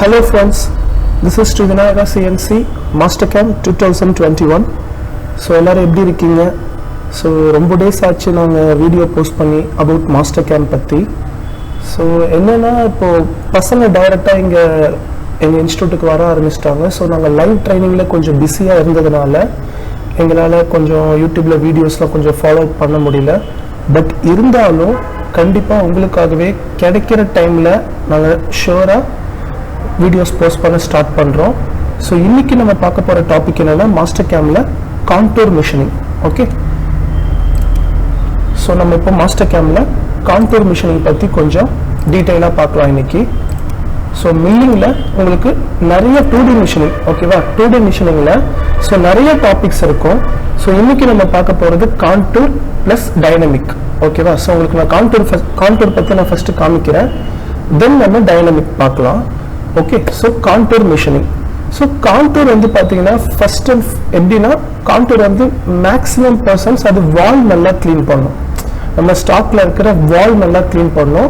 Hello friends, this is Trivinayaga CNC Mastercam 2021. So எல்லாரும் எப்படி இருக்கீங்க? ஸோ ரொம்ப டேஸ் ஆச்சு நாங்கள் வீடியோ போஸ்ட் பண்ணி அபவுட் மாஸ்டர் பற்றி. ஸோ என்னென்னா இப்போது பசங்க டைரெக்டாக எங்கள் இன்ஸ்டியூட்டுக்கு வர ஆரம்பிச்சிட்டாங்க. ஸோ நாங்கள் லைவ் ட்ரைனிங்கில் கொஞ்சம் பிஸியாக இருந்ததுனால எங்களால் கொஞ்சம் யூடியூப்பில் வீடியோஸ்லாம் கொஞ்சம் ஃபாலோ பண்ண முடியல. பட் இருந்தாலும் கண்டிப்பாக உங்களுக்காகவே கிடைக்கிற டைமில் நாங்கள் ஷுவராக வீடியோஸ் போஸ்ட் பண்ண ஸ்டார்ட் பண்ணுறோம். ஸோ இன்றைக்கி நம்ம பார்க்க போகிற டாபிக் என்னென்னா மாஸ்டர் கேமில் கான்டூர் மிஷினிங். ஓகே, ஸோ நம்ம இப்போ மாஸ்டர் கேமில் கான்டூர் மிஷினிங் பற்றி கொஞ்சம் டீட்டெயிலாக பார்க்கலாம் இன்றைக்கி. ஸோ மில்லிங்கில் உங்களுக்கு நிறைய 2D மிஷினிங், ஓகேவா? 2D மிஷினிங்கில் ஸோ நிறைய டாபிக்ஸ் இருக்கும். ஸோ இன்றைக்கி நம்ம பார்க்க போகிறது கான்டூர் ப்ளஸ் டைனமிக், ஓகேவா? ஸோ உங்களுக்கு நான் கான்டூர் பற்றி நான் ஃபஸ்ட்டு காமிக்கிறேன், தென் நம்ம டைனமிக் பார்க்கலாம். Okay, so contour machining. So contour வந்து பார்த்தீங்கன்னா ஃபர்ஸ்ட் எப்படின்னா கான்டூர் வந்து மேக்ஸிமம் பர்சன்ஸ் அது வால் நல்லா க்ளீன் பண்ணும். நம்ம ஸ்டாக்ல இருக்கிற வால் நல்லா க்ளீன் பண்ணும்.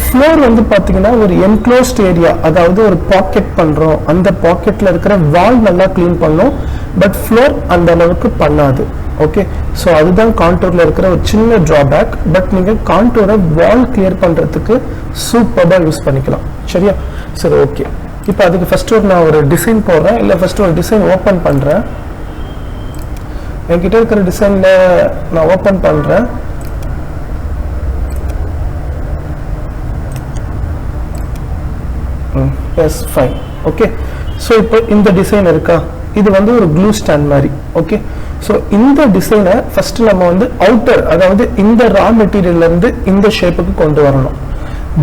ஃப்ளோர் வந்து பார்த்தீங்கன்னா ஒரு என்க்ளோஸ்ட் ஏரியா, அதாவது ஒரு பாக்கெட் பண்ணுறோம், அந்த பாக்கெட்டில் இருக்கிற வால் நல்லா க்ளீன் பண்ணும். பட் ஃப்ளோர் அந்த அளவுக்கு பண்ணாது. ஓகே, ஸோ அதுதான் கான்டூரில் இருக்கிற ஒரு சின்ன ட்ராபேக். பட் நீங்கள் கான்டூரை வால் கிளியர் பண்ணுறதுக்கு சூப்பராக யூஸ் பண்ணிக்கலாம். சரியா? சரி, ஓகே. இப்போ அதுக்கு ஃபஸ்ட்டு நான் ஒரு டிசைன் போடுறேன், இல்லை ஃபஸ்ட்டு ஒரு டிசைன் ஓப்பன் பண்ணுறேன். என்கிட்ட இருக்கிற டிசைனில் நான் ஓப்பன் பண்ணுறேன். S, fine. ஓகே, ஸோ இப்போ இந்த டிசைன் இருக்கா, இது வந்து ஒரு க்ளூ ஸ்டாண்ட் மாதிரி. ஓகே, ஸோ இந்த டிசைனை ஃபஸ்ட்டு நம்ம வந்து அவுட்டர், அதாவது இந்த ரா மெட்டீரியல்லேருந்து இந்த ஷேப்புக்கு கொண்டு வரணும்.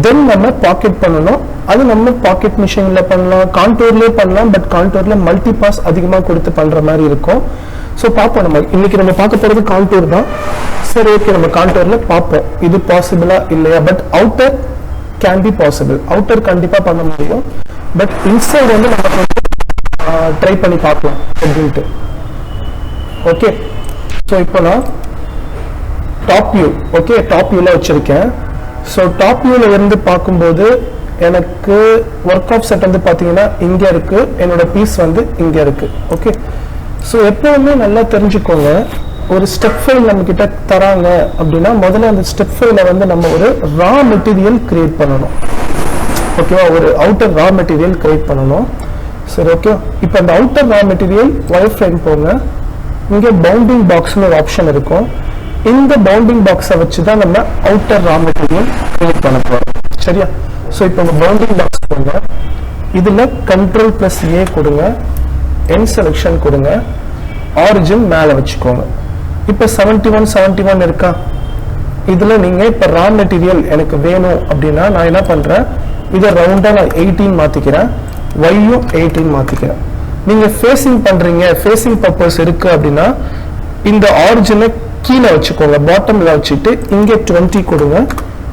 தென் நம்ம பாக்கெட் பண்ணணும். அது நம்ம பாக்கெட் மிஷினில் பண்ணலாம், கான்டூர்லேயே பண்ணலாம். பட் கான்டூரில் மல்டி பாஸ் அதிகமாக கொடுத்து பண்ணுற மாதிரி இருக்கும். ஸோ பார்ப்போம். நம்ம இன்னைக்கு நம்ம பார்க்க போகிறது கான்டூர் தான். சரி, ஓகே, நம்ம கான்டூரில் பார்ப்போம் இது பாசிபிளா இல்லையா. But outer can be possible, outer கண்டிப்பாக பண்ண முடியும். பட் இன்சைட் வந்து நம்ம ட்ரை பண்ணி பார்க்கலாம் அப்படின்ட்டு. ஓகே, ஸோ இப்போ நான் டாப் வியூ, ஓகே, டாப் வியூவில் வச்சுருக்கேன். ஸோ டாப் வியூவில் இருந்து பார்க்கும்போது எனக்கு ஒர்க் ஆஃப் செட் வந்து பார்த்தீங்கன்னா இங்கே இருக்குது, என்னோட பீஸ் வந்து இங்கே இருக்குது. ஓகே, ஸோ எப்போவுமே நல்லா தெரிஞ்சுக்கோங்க, ஒரு ஸ்டெப் ஃபைல் நம்ம கிட்ட தராங்க அப்படின்னா முதல்ல அந்த ஸ்டெப் ஃபைல வந்து நம்ம ஒரு ரா மெட்டீரியல் கிரியேட் பண்ணணும். ஓகேவா? ஒரு அவுட்டர் ரா மெட்டீரியல் கிரியேட் பண்ணணும். சரி, ஓகே. இப்போ அந்த outer raw material wire frame போங்க. இங்கே பவுண்டிங் பாக்ஸ்னு ஒரு ஆப்ஷன் இருக்கும். இந்த பவுண்டிங் பாக்ஸை வச்சு தான் நம்ம அவுட்டர் ரா மெட்டீரியல் கிரியேட் பண்ண போகிறோம். சரியா? ஸோ இப்போ உங்கள் பவுண்டிங் பாக்ஸ் போங்க. இதில் Ctrl+A கொடுங்க, என் செலெக்ஷன் கொடுங்க, ஆரிஜின் மேலே வச்சுக்கோங்க. இப்போ 71 இருக்கா? இதில் நீங்கள் இப்போ ரா மெட்டீரியல் எனக்கு வேணும் அப்படின்னா நான் என்ன பண்ணுறேன், இதை ரவுண்டாக நான் 18 மாற்றிக்கிறேன், ஒய்யும் 18 மாற்றிக்கிறேன். நீங்கள் ஃபேஸிங் பண்ணுறீங்க, ஃபேஸிங் பர்பஸ் இருக்குது அப்படின்னா இந்த ஆரிஜினை கீழே வச்சுக்கோங்க, பாட்டமில் வச்சுட்டு இங்கே 20 கொடுங்க.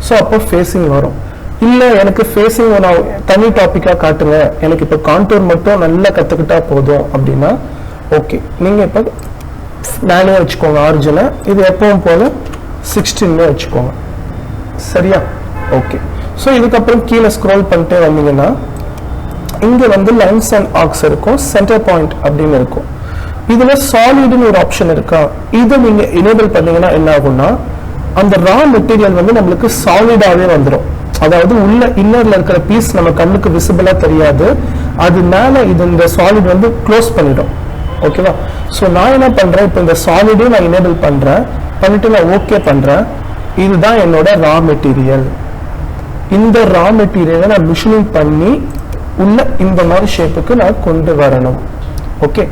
ஸோ அப்போ ஃபேஸிங் வரும். இல்லை எனக்கு ஃபேஸிங் நான் தனி டாப்பிக்காக காட்டுங்க, எனக்கு இப்போ கான்டூர் மட்டும் நல்லா கற்றுக்கிட்டா போதும் அப்படின்னா ஓகே, நீங்கள் இப்போ மேலே வச்சுக்கோங்க ஆரிஜினை. இது எப்பவும் போல 16 வச்சுக்கோங்க. சரியா? ஓகே. ஸோ இதுக்கப்புறம் கீழே ஸ்க்ரோல் பண்ணிட்டே வந்தீங்கன்னா இங்கே வந்து லைன்ஸ் அண்ட் ஆர்க்ஸ் இருக்கும், சென்டர் பாயிண்ட் அப்படின்னு இருக்கும். இதில் சாலிடுன்னு ஒரு ஆப்ஷன் இருக்கா, இதை நீங்கள் எனேபிள் பண்ணீங்கன்னா என்ன ஆகும்னா அந்த ரா மெட்டீரியல் வந்து நம்மளுக்கு சாலிடாகவே வந்துடும். அதாவது உள்ள இன்னர்ல இருக்கிற பீஸ் நம்ம கண்ணுக்கு விசிபிளா தெரியாது, அது மேலே இது இந்த சாலிட் வந்து க்ளோஸ் பண்ணிடும். ஓகேவா? ஸோ நான் என்ன பண்ணுறேன், இப்போ இந்த சாலிடே நான் எனேபிள் பண்ணுறேன், பண்ணிட்டு நான் ஓகே பண்ணுறேன். இதுதான் என்னோட ரா மெட்டீரியல். இந்த ரா மெட்டீரியலை நான் மிஷினிங் பண்ணி உள்ள இந்த மாதிரி ஷேப்புக்கு நான் கொண்டு வரணும். ஓகே,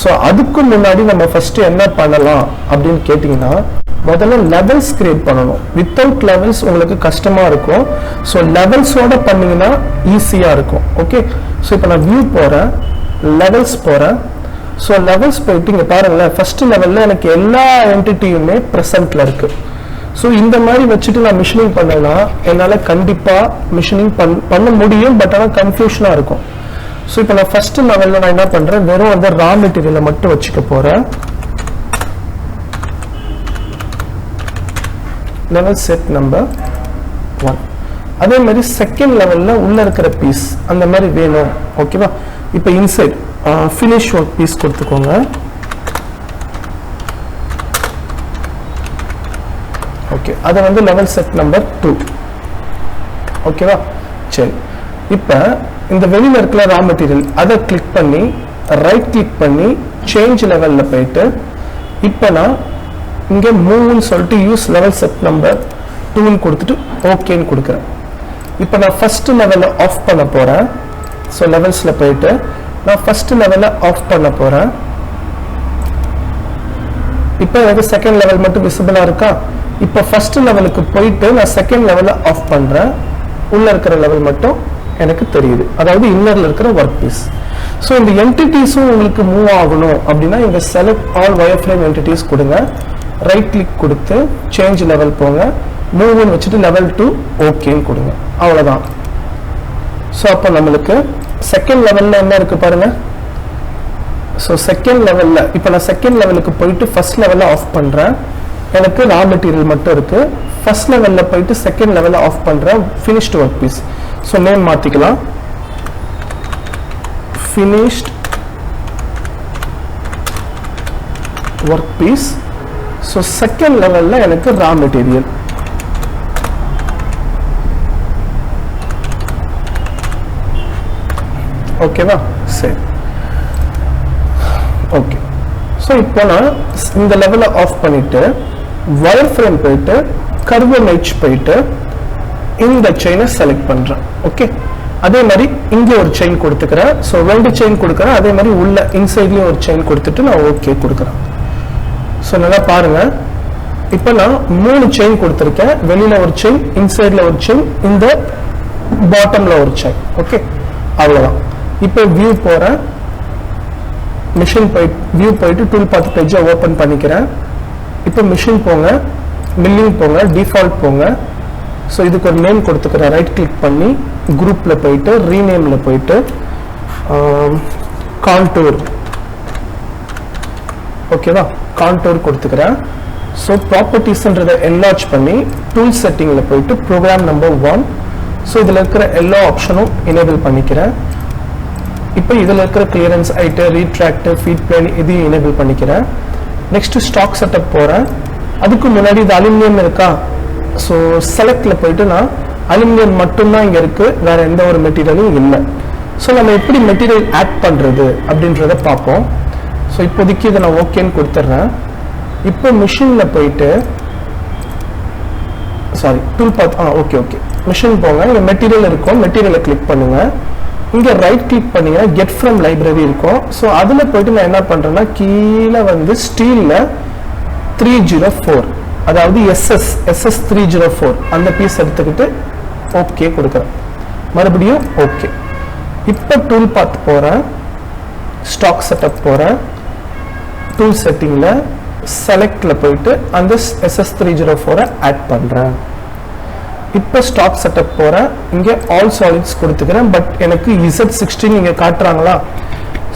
ஸோ அதுக்கு முன்னாடி நம்ம ஃபர்ஸ்ட் என்ன பண்ணலாம் அப்படின்னு கேட்டிங்கன்னா முதல்ல லெவல்ஸ் கிரியேட் பண்ணணும். வித்தவுட் லெவல்ஸ் உங்களுக்கு கஷ்டமாக இருக்கும். ஸோ லெவல்ஸோட பண்ணிங்கன்னா ஈஸியாக இருக்கும். ஓகே, ஸோ இப்போ நான் வியூ போகிறேன், லெவல்ஸ் போகிறேன். ஸோ லெவல்ஸ் போயிட்டு இங்கே பாருங்களேன், ஃபர்ஸ்ட் லெவலில் எனக்கு எல்லா என்டிட்டியுமே ப்ரெசென்ட்டில் இருக்குது. ஸோ இந்த மாதிரி வச்சுட்டு நான் மிஷினிங் பண்ணேன்னா என்னால் கண்டிப்பாக மிஷினிங் பண்ண முடியும். பட் ஆனால் கன்ஃபியூஷனாக இருக்கும். ஸோ இப்போ நான் ஃபர்ஸ்ட் லெவலில் நான் என்ன பண்ணுறேன், வெறும் அந்த ரா மெட்டீரியலை மட்டும் வச்சுக்க போகிறேன். Level set number 1. அதே மாதிரி செகண்ட் லெவல்ல உள்ள இருக்கிற பீஸ் அந்த மாதிரி வேணும். ஓகேவா? இப்போ இன்சைட் ஃபினிஷ் ஒர்க் பீஸ் கொடுத்துக்கோங்க. ஓகே, அதை வந்து லெவல் செட் நம்பர் 2. ஓகேவா? சரி, இப்போ இந்த வெளியில் இருக்கிற ரா மெட்டீரியல் அதை கிளிக் பண்ணி ரைட் கிளிக் பண்ணி சேஞ்ச் லெவலில் போயிட்டு இப்போ நான் இங்கே மூவ்னு சொல்லிட்டு யூஸ் லெவல் செட் நம்பர் 2ன்னு கொடுத்துட்டு ஓகேன்னு கொடுக்குறேன். இப்போ நான் ஃபர்ஸ்ட் லெவலில் ஆஃப் பண்ண போகிறேன். ஸோ லெவல்ஸில் போயிட்டு நான் ஃபர்ஸ்ட் லெவலில் ஆஃப் பண்ண போகிறேன். இப்போ எனக்கு செகண்ட் லெவல் மட்டும் விசிபிளாக இருக்கா? இப்போ ஃபர்ஸ்ட் லெவலுக்கு போயிட்டு நான் செகண்ட் லெவலில் ஆஃப் பண்ணுறேன். உள்ள இருக்கிற லெவல் மட்டும் எனக்கு தெரியுது, அதாவது இன்னர்ல இருக்கிற ஒர்க் பீஸ். ஸோ இந்த என்டிட்டிஸும் உங்களுக்கு மூவ் ஆகணும் அப்படின்னா இங்கே செலக்ட் ஆல் வயர்ஃப்ரேம் என்டிட்டிஸ் கொடுங்க. ரைட் கிளிக் கொடுத்து சேஞ்ச் லெவல் போங்க, மூவ்னு வச்சுட்டு லெவல் 2 ஓகேன்னு கொடுங்க. அவ்வளோதான். ஸோ அப்போ நம்மளுக்கு செகண்ட் லெவலில் என்ன இருக்கு பாருங்க. ஸோ செகண்ட் லெவலில் இப்போ நான் செகண்ட் லெவலுக்கு போயிட்டு ஃபர்ஸ்ட் லெவலில் ஆஃப் பண்ணுறேன். எனக்கு ரா மெட்டீரியல் மட்டும் இருக்கு. ஃபர்ஸ்ட் லெவலில் போயிட்டு செகண்ட் லெவலில் ஆஃப் பண்ணுறேன். Finished work piece. So name மாற்றிக்கலாம், finished work piece. So second லெவலில் எனக்கு ரா மெட்டீரியல். ஓகேவா? சரி, ஓகே. ஸோ இப்போ நான் இந்த லெவலை ஆஃப் பண்ணிட்டு வயர் ஃப்ரேம் போயிட்டு கர்வ் மெட்ச் போயிட்டு இந்த செயினை செலக்ட் பண்றேன். ஓகே, அதே மாதிரி இங்க ஒரு செயின் கொடுத்துக்கிறேன். ஸோ 2 செயின் கொடுக்குறேன். அதே மாதிரி உள்ள இன்சைட்லயும் ஒரு செயின் கொடுத்துட்டு நான் ஓகே கொடுக்குறேன். ஸோ நல்லா பாருங்க, இப்போ நான் 3 செயின் கொடுத்துருக்கேன். வெளியில ஒரு செயின், இன்சைட்ல ஒரு செயின், இந்த பாட்டம்ல ஒரு செயின். ஓகே, அவ்வளவுதான். இப்போ வியூ போறேன், மிஷின் போயிட்டு வியூ போயிட்டு டூல் பாத் பேஜை ஓப்பன் பண்ணிக்கிறேன். இப்போ மிஷின் போங்க, மில்லிங் போங்க, டிஃபால்ட் போங்க. ஸோ இதுக்கு ஒரு நேம் கொடுத்துக்கிறேன். ரைட் கிளிக் பண்ணி குரூப்ல போயிட்டு ரீநேம்ல போயிட்டு கான்டூர். ஓகேவா? கான்டூர் கொடுத்துக்கிறேன். ஸோ ப்ராப்பர்ட்டிஸ்ன்றதை என்லார்ஜ் பண்ணி டூல் செட்டிங்ல போயிட்டு ப்ரோக்ராம் நம்பர் 1. ஸோ இதில் இருக்கிற எல்லா ஆப்ஷனும் எனேபிள் பண்ணிக்கிறேன். இப்போ இதில் இருக்கிற கிளியரன்ஸ் ஐட்டு, ரீட்ராக்ட், ஃபீட் பிளேன் இதையும் எனேபிள் பண்ணிக்கிறேன். நெக்ஸ்ட் ஸ்டாக் செட்டப் போகிறேன். அதுக்கு முன்னாடி இது அலுமினியம் இருக்கா? ஸோ செலக்ட்ல போயிட்டு நான் அலுமினியம் மட்டும்தான் இங்கே இருக்கு, வேற எந்த ஒரு மெட்டீரியலும் இல்லை. ஸோ நம்ம எப்படி மெட்டீரியல் ஆட் பண்ணுறது அப்படின்றத பார்ப்போம். ஸோ இப்போதைக்கு இதை நான் ஓகேன்னு கொடுத்துட்றேன். இப்போ மிஷினில் போயிட்டு sorry tool path okay okay machine போங்க. இங்கே மெட்டீரியல் இருக்கும், மெட்டீரியலை கிளிக் பண்ணுங்க. இங்கே ரைட் கிளிக் பண்ணீங்க, கெட் ஃப்ரம் லைப்ரரி இருக்கும். ஸோ அதில் போயிட்டு நான் என்ன பண்ணுறேன்னா கீழே வந்து ஸ்டீலில் 304, அதாவது SS 304 அந்த பீஸ் எடுத்துக்கிட்டு ஓகே கொடுக்குறேன். மறுபடியும் ஓகே. இப்போ டூல் பாத் போகிறேன், ஸ்டாக் செட்டப் போகிறேன், டூல் செட்டிங்கில் செலக்டில் போயிட்டு அந்த SS 304 ஆட் பண்ணுறேன். இப்போ ஸ்டாக் செட்டப் போகிறேன், இங்கே ஆல் சாலிட்ஸ் கொடுத்துக்கிறேன். பட் எனக்கு Z16 இங்கே காட்டுறாங்களா?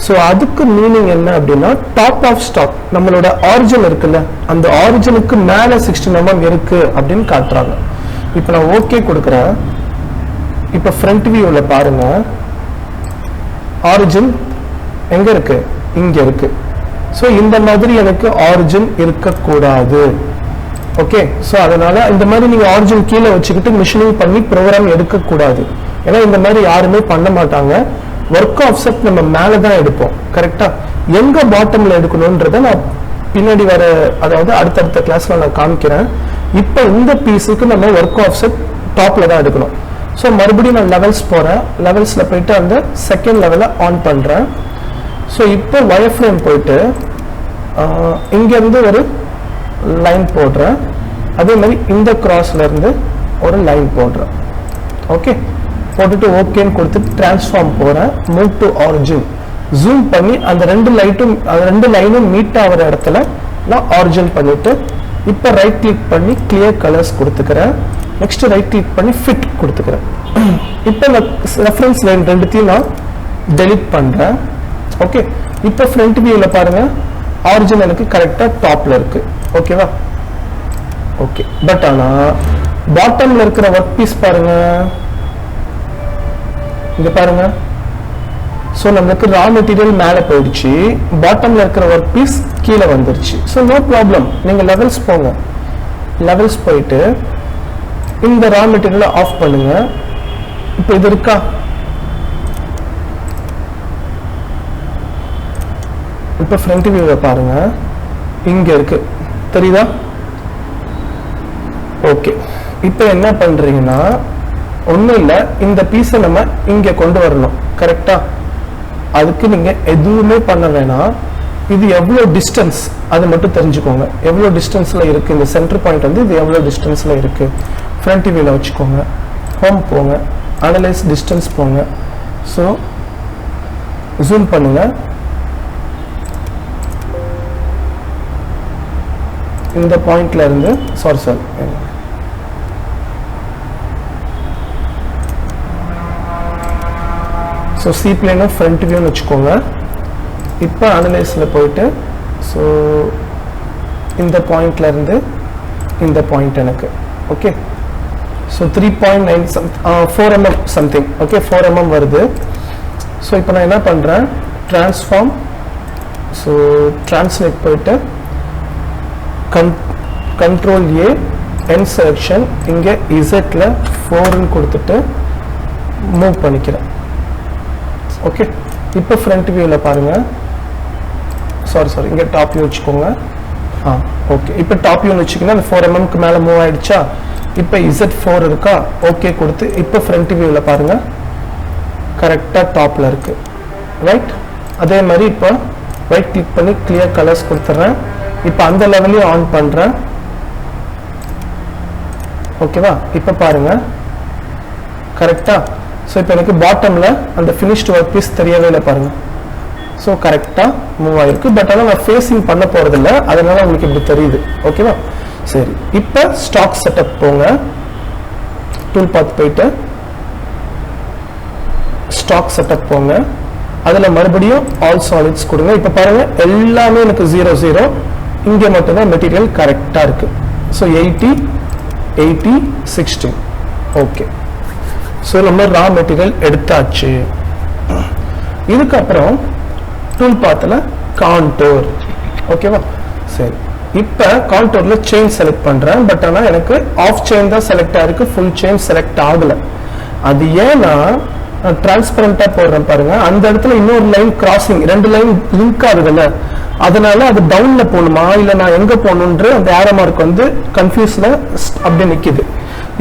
ஸோ அதுக்கு மீனிங் என்ன அப்படின்னா டாப் ஆஃப் ஸ்டாக் நம்மளோட ஆரிஜின் இருக்குல்ல, அந்த ஆரிஜினுக்கு மேலே 16 mm இருக்கு அப்படின்னு காட்டுறாங்க. இப்போ நான் ஓகே கொடுக்குறேன். இப்போ ஃப்ரண்ட் வியூவில் பாருங்க, ஆரிஜின் எங்க இருக்கு? இங்க இருக்கு. ஸோ இந்த மாதிரி எனக்கு ஆரிஜின் இருக்கக்கூடாது. ஓகே, ஸோ அதனால இந்த மாதிரி நீங்க ஆரிஜின் கீழே வச்சுக்கிட்டு மிஷினிங் பண்ணி ப்ரோக்ராம் எடுக்கக்கூடாது. ஏன்னா இந்த மாதிரி யாருமே பண்ண மாட்டாங்க. ஒர்க் ஆஃப்செட் நம்ம மேலே தான் எடுப்போம். கரெக்டா? எங்க பாட்டம்ல எடுக்கணும்ன்றத நான் பின்னாடி வர, அதாவது அடுத்தடுத்த கிளாஸ்ல நான் காமிக்கிறேன். இப்போ இந்த பீஸுக்கு நம்ம ஒர்க் ஆஃப்செட் டாப்ல தான் எடுக்கணும். ஸோ மறுபடியும் நான் லெவல்ஸ் போறேன். லெவல்ஸ்ல போயிட்டு அந்த செகண்ட் லெவலை ஆன் பண்றேன். ஸோ இப்போ வயர் ஃப்ரேம் போயிட்டு இங்கேருந்து ஒரு லைன் போடுறேன். அதே மாதிரி இந்த கிராஸ்ல இருந்து ஒரு லைன் போடுறேன். ஓகே, போட்டுட்டு ஓகேன்னு கொடுத்துட்டு டிரான்ஸ்ஃபார்ம் போகிறேன். மூவ் டு ஆரிஜின் ஜூம் பண்ணி அந்த ரெண்டு லைனும் மீட் ஆகிற இடத்துல நான் ஆரிஜின் பண்ணிட்டு இப்போ ரைட் கிளிக் பண்ணி கிளியர் கலர்ஸ் கொடுத்துக்கிறேன். நெக்ஸ்ட் ரைட் கிளிக் பண்ணி ஃபிட் கொடுத்துக்கிறேன். இப்போ நான் ரெஃபரன்ஸ் லைன் ரெண்டுத்தையும் நான் டெலிட் பண்ணுறேன். ஓகே, இப்போ ஃப்ரண்ட் வியூவில் பாருங்க, ஆரிஜின் எனக்கு கரெக்டாக டாப்ல இருக்கு. ஓகேவா? ஓகே, பட் ஆனால் பாட்டம்ல இருக்கிற ஒர்க் பீஸ் பாருங்க, இங்க பாருங்க. ஸோ நம்மளுக்கு ரா மெட்டீரியல் மேலே போயிடுச்சு, பாட்டம்ல இருக்கிற ஒர்க் பீஸ் கீழே வந்துருச்சு. ஸோ நோ ப்ராப்ளம், நீங்க லெவல்ஸ் போங்க, லெவல்ஸ் போயிட்டு இந்த ரா மெட்டீரியலை ஆஃப் பண்ணுங்க. இப்போ இது இருக்கா, இப்போ ஃப்ரண்ட் வியூவை பாருங்க, இங்க இருக்கு தெரியுதா? ஓகே, இப்போ என்ன பண்றீங்கன்னா ஒன்றும் இல்லை, இந்த பீஸை நம்ம இங்கே கொண்டு வரணும். கரெக்டா? அதுக்கு நீங்க எதுவுமே பண்ண வேணாம். இது எவ்வளோ டிஸ்டன்ஸ் அது மட்டும் தெரிஞ்சுக்கோங்க. எவ்வளோ டிஸ்டன்ஸ்ல இருக்கு இந்த சென்டர் பாயிண்ட் வந்து, இது எவ்வளோ டிஸ்டன்ஸ்ல இருக்கு. ஃப்ரண்ட் வியூவில் வச்சுக்கோங்க, ஹோம் போங்க, அனலைஸ் டிஸ்டன்ஸ் போங்க. ஸோ ஜூம் பண்ணுங்க, இந்த பாயிண்ட்ல இருந்து சாரி ஸோ சி பிளேனும் ஃப்ரண்ட் வியூன்னு வச்சுக்கோங்க. இப்போ அனலைஸில் போயிட்டு ஸோ இந்த பாயிண்ட்ல இருந்து இந்த பாயிண்ட் எனக்கு okay. So 3.9 4 mm something okay, 4 mm வருது. ஸோ இப்போ நான் என்ன பண்ணுறேன், ட்ரான்ஸ்ஃபார்ம், ஸோ ட்ரான்ஸ்லேட் போயிட்டு கண்ட்ரோல் ஏ என் செலக்ஷன், இங்கே இசட்ல 4ன்னு கொடுத்துட்டு மூவ் பண்ணிக்கிறேன். ஓகே, இப்போ ஃப்ரண்ட் வியூவில் பாருங்க, சாரி இங்கே டாப் வியூ வச்சுக்கோங்க. ஓகே, இப்போ டாப் வியூ வச்சுக்கிங்கன்னா அந்த 4 mmக்கு மேலே மூவ் ஆயிடுச்சா. இப்போ Z4 இருக்கா, ஓகே கொடுத்து இப்போ ஃப்ரண்ட் வியூவில் பாருங்க, கரெக்டாக டாப்ல இருக்கு. ரைட், அதே மாதிரி இப்போ ரைட் கிளிக் பண்ணி கிளியர் கலர்ஸ் கொடுத்துட்றேன். இப்போ அந்த லெவலையும் ஆன் பண்றேன். ஓகேவா? இப்போ பாருங்க கரெக்டா. ஸோ இப்போ எனக்கு பாட்டம்ல அந்த ஃபினிஷ்டு ஒர்க் பீஸ் தெரியவே இல்லை பாருங்க. ஸோ கரெக்டாக மூவ் ஆயிருக்கு. பட் ஆனால் நான் ஃபேஸிங் பண்ண போறதில்லை, அதனால உங்களுக்கு இப்படி தெரியுது. ஓகேவா? சரி, இப்போ ஸ்டாக் செட்டப் போங்க, டூல் பாத் போயிட்டு ஸ்டாக் செட்டப் போங்க, அதில் மறுபடியும் ஆல் சாலிட்ஸ் கொடுங்க. இப்போ பாருங்க எல்லாமே எனக்கு 0 0, இங்கே மட்டும்தான் மெட்டீரியல் கரெக்டாக இருக்கு. So 80 80 16 okay. ஸோ நம்ம ரா மெட்டீரியல் எடுத்தாச்சு. இதுக்கப்புறம் டூல் பாத்தில் கான்டோர் ஓகேவா. சரி, இப்போ கான்டோரில் செயின் செலக்ட் பண்ணுறேன். பட் ஆனால் எனக்கு ஆஃப் செயின் தான் செலக்ட் ஆயிருக்கு, ஃபுல் செயின் செலக்ட் ஆகலை. அது ஏன்னா நான் டிரான்ஸ்பரண்டாக போடுறேன் பாருங்க, அந்த இடத்துல இன்னொரு லைன் கிராசிங், 2 லைன் லிங்க் ஆகுதுல்ல, அதனால அது டவுன்ல போகணுமா இல்லை நான் எங்கே போகணுன்ற அந்த ஏரோ மார்க் வந்து கன்ஃபியூஸ்ல அப்படியே நிற்கிது.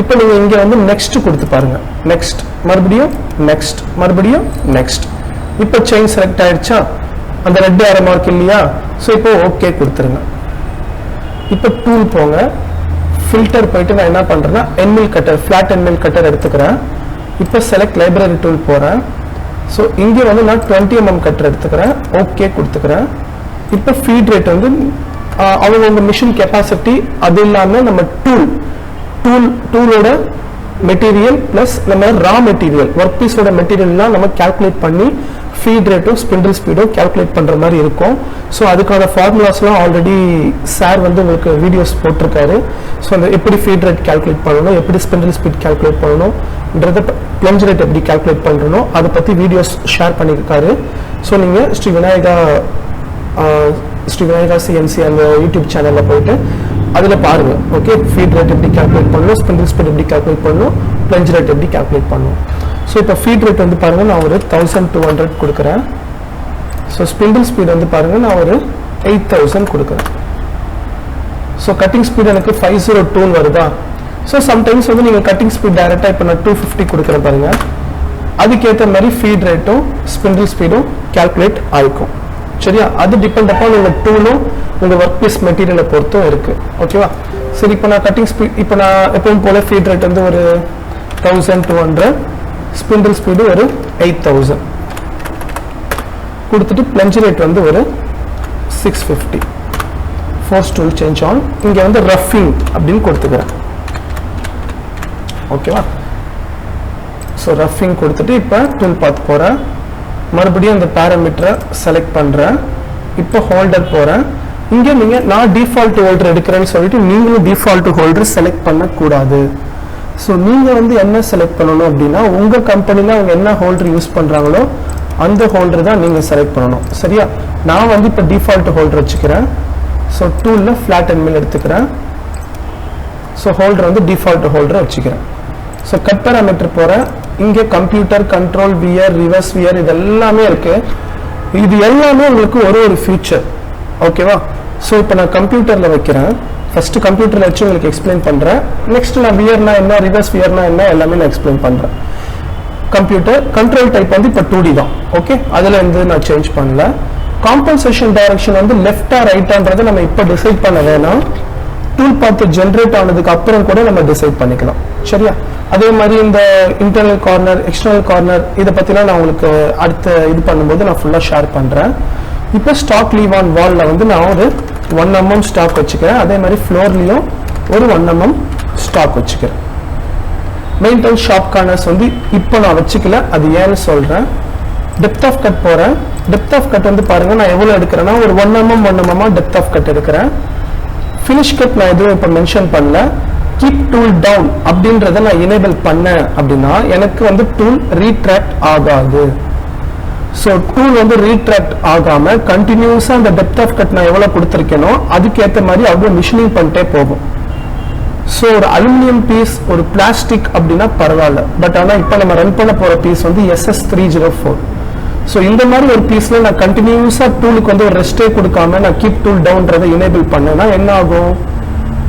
இப்போ நீங்க இங்க வந்து நெக்ஸ்ட் கொடுத்து பாருங்க, நெக்ஸ்ட் மறுபடியும் நெக்ஸ்ட் மறுபடியும் நெக்ஸ்ட். இப்போ செயின் செலக்ட் ஆயிடுச்சா, அந்த ரெட் ஏரோ மார்க் இல்லையா. ஸோ இப்போ ஓகே கொடுத்துருங்க. இப்போ டூல் போங்க, ஃபில்டர் போயிட்டு நான் என்ன பண்றேன்னா என்மில் கட்டர், ஃபிளாட் என்மில் கட்டர் எடுத்துக்கிறேன். இப்போ செலக்ட் லைப்ரரி டூல் போறேன். ஸோ இங்கே வந்து நான் 20 mm கட்டர் எடுத்துக்கிறேன், ஓகே கொடுத்துக்கிறேன். இப்போ ஃபீட் ரேட் வந்து அவங்க மிஷின் கெப்பாசிட்டி, அது இல்லாமல் நம்ம டூலோட மெட்டீரியல் பிளஸ் நம்ம ரா மெட்டீரியல் ஒர்க் பீஸோட மெட்டீரியல்லாம் நம்ம கால்குலேட் பண்ணி ஃபீட் ரேட்டும் ஸ்பிண்டில் ஸ்பீடும் கால்குலேட் பண்ற மாதிரி இருக்கும். ஸோ அதுக்கான ஃபார்முலாஸ்லாம் ஆல்ரெடி சார் வந்து உங்களுக்கு வீடியோஸ் போட்டிருக்காரு. ஸோ அந்த எப்படி ஃபீட் ரேட் கால்குலேட் பண்ணணும், எப்படி ஸ்பிண்டில் ஸ்பீட் கால்குலேட் பண்ணணும்ன்றத, பிளஞ்ச் ரேட் எப்படி கால்குலேட் பண்ணணும், அதை பற்றி வீடியோஸ் ஷேர் பண்ணியிருக்காரு. ஸோ நீங்கள் ஸ்ரீ விநாயகா சிஎன்சி அந்த யூடியூப் சேனலில் போயிட்டு அதில் பாருங்க. ஓகே, ஃபீட் ரேட் எப்படி கால்குலேட் பண்ணணும், ஸ்பிண்டில் ஸ்பீட் எப்படி கால்குலேட் பண்ணணும், பிளஞ்ச் ரேட் எப்படி கால்குலேட் பண்ணணும். ஸோ இப்போ ஃபீட் ரேட் வந்து பாருங்க, நான் ஒரு 1200 கொடுக்குறேன். ஸோ ஸ்பிண்டில் ஸ்பீட் வந்து பாருங்க, நான் ஒரு 8000 கொடுக்குறேன். ஸோ கட்டிங் ஸ்பீட் எனக்கு 502 வருதா. ஸோ சம்டைம்ஸ் வந்து நீங்கள் கட்டிங் ஸ்பீட் டைரெக்டாக இப்போ நான் 250 கொடுக்குறேன் பாருங்க, அதுக்கேற்ற மாதிரி ஃபீட் ரேட்டும் ஸ்பிண்டில் ஸ்பீடும் கால்குலேட் ஆகிக்கும். சரியா? அது டிபெண்ட் அப்பான் உங்க டூலும் உங்க ஒர்க் பீஸ் மெட்டீரியலை பொறுத்தும் இருக்கு. ஓகேவா? சரி, இப்போ நான் கட்டிங் ஸ்பீட், இப்போ நான் எப்பவும் போல ஃபீட் ரேட் வந்து ஒரு 1200, ஸ்பிண்டில் ஸ்பீடு ஒரு 8000 கொடுத்துட்டு பிளஞ்ச் ரேட் வந்து ஒரு 650. ஃபோர்ஸ் டூல் சேஞ்ச் ஆன், இங்க வந்து ரஃபிங் அப்படின்னு கொடுத்துக்கிறேன். ஓகேவா? ஸோ ரஃபிங் கொடுத்துட்டு இப்போ டூல் பாத் போறேன், மறுபடியும் அந்த பேராமீட்டரை செலக்ட் பண்றேன். இப்போ ஹோல்டர் போறேன். இங்க நீங்க நான் டிஃபால்ட் ஹோல்டர் எடுக்கிறேன்னு சொல்லிட்டு நீங்களும் டிஃபால்ட் ஹோல்டர் செலக்ட் பண்ணக்கூடாது. ஸோ நீங்கள் வந்து என்ன செலக்ட் பண்ணணும் அப்படின்னா உங்கள் கம்பெனியில் அவங்க என்ன ஹோல்டர் யூஸ் பண்ணுறாங்களோ அந்த ஹோல்டர் தான் நீங்கள் செலக்ட் பண்ணணும். சரியா? நான் வந்து இப்போ டிஃபால்ட் ஹோல்டர் வச்சுக்கிறேன். ஸோ டூலில் ஃப்ளாட் அண்ட் மில் எடுத்துக்கிறேன். ஸோ ஹோல்டர் வந்து டிஃபால்ட் ஹோல்டரை வச்சுக்கிறேன். ஸோ கட் பேராமீட்டர் போகிறேன். இங்கே computer control wear reverse wear இது எல்லாமே இருக்குது. இது எல்லாமே உங்களுக்கு ஒரு ஃபியூச்சர். ஓகேவா? ஸோ இப்போ நான் கம்ப்யூட்டரில் வைக்கிறேன். ஃபஸ்ட்டு கம்ப்யூட்டரில் வச்சு உங்களுக்கு எக்ஸ்பிளைன் பண்ணுறேன். நெக்ஸ்ட் நான் வியர்னா என்ன, ரிவர்ஸ் வியர்னா என்ன எல்லாமே நான் எக்ஸ்பிளைன் பண்ணுறேன். கம்ப்யூட்டர் கண்ட்ரோல் டைப் வந்து இப்போ 2D தான். ஓகே, அதில் வந்து நான் சேஞ்ச் பண்ணல. காம்பன்சேஷன் டைரக்ஷன் வந்து லெஃப்டா ரைட்டான்றதை நம்ம இப்போ டிசைட் பண்ண வேணாம். டூல் பார்த்து ஜென்ரேட் ஆனதுக்கு அப்புறம் கூட நம்ம டிசைட் பண்ணிக்கலாம். சரியா? அதே மாதிரி இந்த இன்டர்னல் கார்னர் எக்ஸ்டர்னல் கார்னர் இதை பற்றிலாம் நான் உங்களுக்கு அடுத்த இது பண்ணும்போது நான் ஃபுல்லாக ஷேர் பண்ணுறேன். இப்போ ஸ்டாக் லீவ் ஆன் வாலில் வந்து நான் ஒரு 1 mm ஸ்டாக் வச்சுக்கிறேன். அதே மாதிரி ஃப்ளோர்லேயும் ஒரு 1 mm ஸ்டாக் வச்சுக்கிறேன். மெயின்டைன் ஷாப் கார்னர்ஸ் வந்து இப்போ நான் வச்சுக்கல, அது ஏன்னு சொல்கிறேன். டெப்த் ஆஃப் கட் போகிறேன். டெப்த் ஆஃப் கட் வந்து பாருங்கள் நான் எவ்வளோ எடுக்கிறேன்னா ஒரு 1 mm டெப்த் ஆஃப் கட் எடுக்கிறேன். ஃபினிஷ் கட் நான் எதுவும் இப்போ மென்ஷன் பண்ணல. கீப் டூல் டவுன் அப்படின்றத நான் எனேபிள் பண்ணேன் அப்படின்னா எனக்கு வந்து டூல் ரீட்ராக்ட் ஆகாது. ஸோ டூல் வந்து ரீட்ராக்ட் ஆகாம கண்டினியூஸா அந்த டெப்த் ஆஃப் கட் நான் எவ்வளவு கொடுத்துருக்கேனோ அதுக்கேற்ற மாதிரி அவ்வளோ மிஷினிங் பண்ணிட்டே போகும். ஸோ ஒரு அலுமினியம் பீஸ் ஒரு பிளாஸ்டிக் அப்படின்னா பரவாயில்ல. பட் ஆனால் இப்போ நம்ம ரன் பண்ண போற பீஸ் வந்து SS304. ஸோ இந்த மாதிரி ஒரு பீஸ்ல நான் கண்டினியூஸா டூலுக்கு வந்து ஒரு ரெஸ்டே கொடுக்காம நான் கீப் டூல் டவுன்றதை எனேபிள் பண்ணேன்னா என்ன ஆகும்?